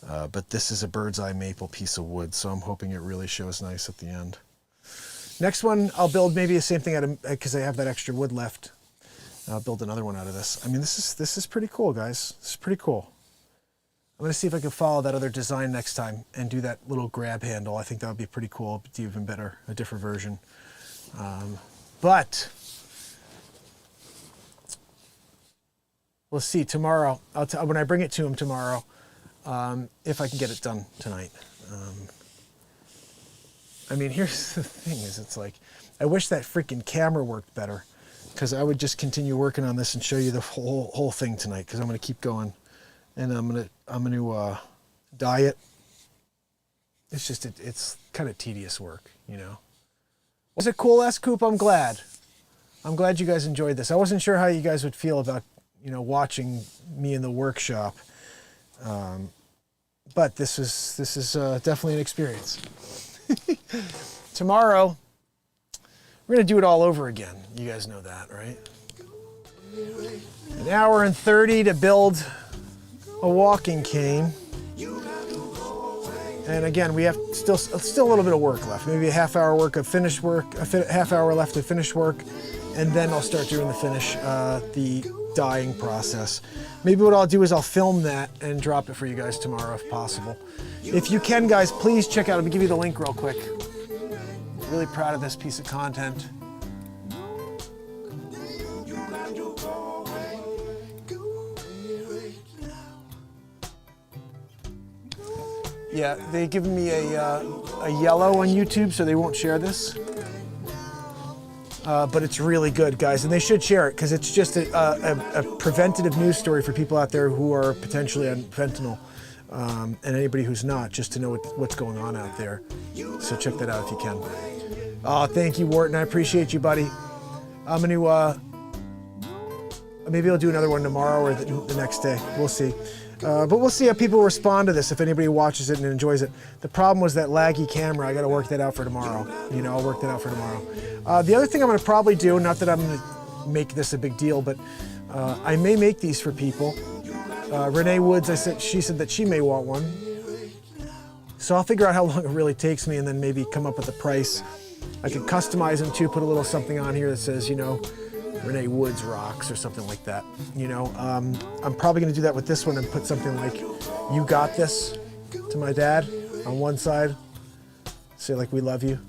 But this is a bird's eye maple piece of wood, so I'm hoping it really shows nice at the end. Next one, I'll build maybe the same thing out of, because I have that extra wood left. I'll build another one out of this. I mean, this is pretty cool, guys. This is pretty cool. I'm going to see if I can follow that other design next time and do that little grab handle. I think that would be pretty cool, but even better, a different version. But we'll see tomorrow. When I bring it to him tomorrow, if I can get it done tonight. I mean, here's the thing: it's like I wish that freaking camera worked better, because I would just continue working on this and show you the whole thing tonight. Because I'm going to keep going, and I'm gonna dye it. It's just it's kind of tedious work, you know. Was it cool, S-Coop? I'm glad. I'm glad you guys enjoyed this. I wasn't sure how you guys would feel about, you know, watching me in the workshop. But this is definitely an experience. Tomorrow, we're gonna do it all over again. You guys know that, right? An hour and 30 to build a walking cane. And again, we have still a little bit of work left. Maybe a half hour work of finished work, half hour left of finished work, and then I'll start doing the finish, the dyeing process. Maybe what I'll do is I'll film that and drop it for you guys tomorrow if possible. If you can, guys, please check out, let me give you the link real quick. Really proud of this piece of content. Yeah, they give me a yellow on YouTube, so they won't share this. But it's really good, guys, and they should share it because it's just a preventative news story for people out there who are potentially on fentanyl, and anybody who's not, just to know what's going on out there. So check that out if you can. Oh, thank you, Wharton. I appreciate you, buddy. I'm gonna maybe I'll do another one tomorrow or the next day. We'll see. But we'll see how people respond to this, if anybody watches it and enjoys it. The problem was that laggy camera. I got to work that out for tomorrow. You know, I'll work that out for tomorrow. The other thing I'm going to probably do, not that I'm going to make this a big deal, but I may make these for people. Renee Woods, she said that she may want one. So I'll figure out how long it really takes me and then maybe come up with a price. I could customize them too, put a little something on here that says, you know, Renee Woods rocks or something like that. You know, I'm probably going to do that with this one and put something like, "You got this," to my dad on one side. Say like, "We love you,"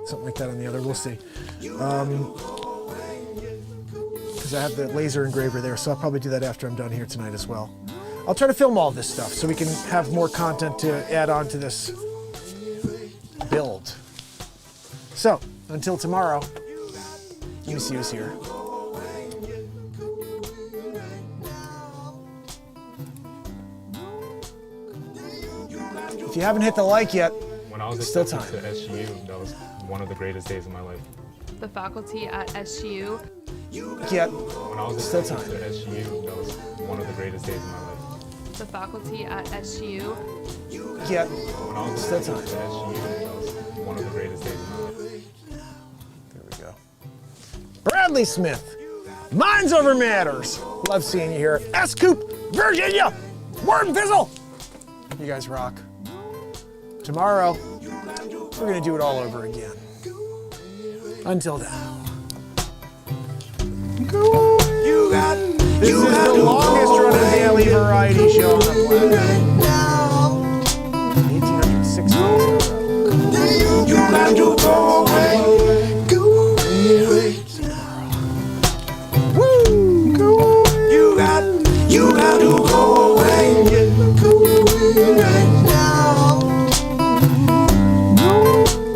something like that on the other. We'll see. Because I have the laser engraver there, so I'll probably do that after I'm done here tonight as well. I'll try to film all this stuff so we can have more content to add on to this build. So until tomorrow, let me see who's here. If you haven't hit the like yet, when I was still accepted time. to SGU, that was one of the greatest days of my life. The faculty at SGU. Yet, When I was still accepted time. to SGU, that was one of the greatest days of my life. The faculty at SGU. Yet, When I was still accepted time. to SGU, that was one of the greatest days of my life. There we go. Bradley Smith, Minds Over Matters. Love seeing you here. Scoop, Virginia, Warden Fizzle. You guys rock. Tomorrow, we're gonna do it all over again. Until then. This is the longest running daily variety show on the planet.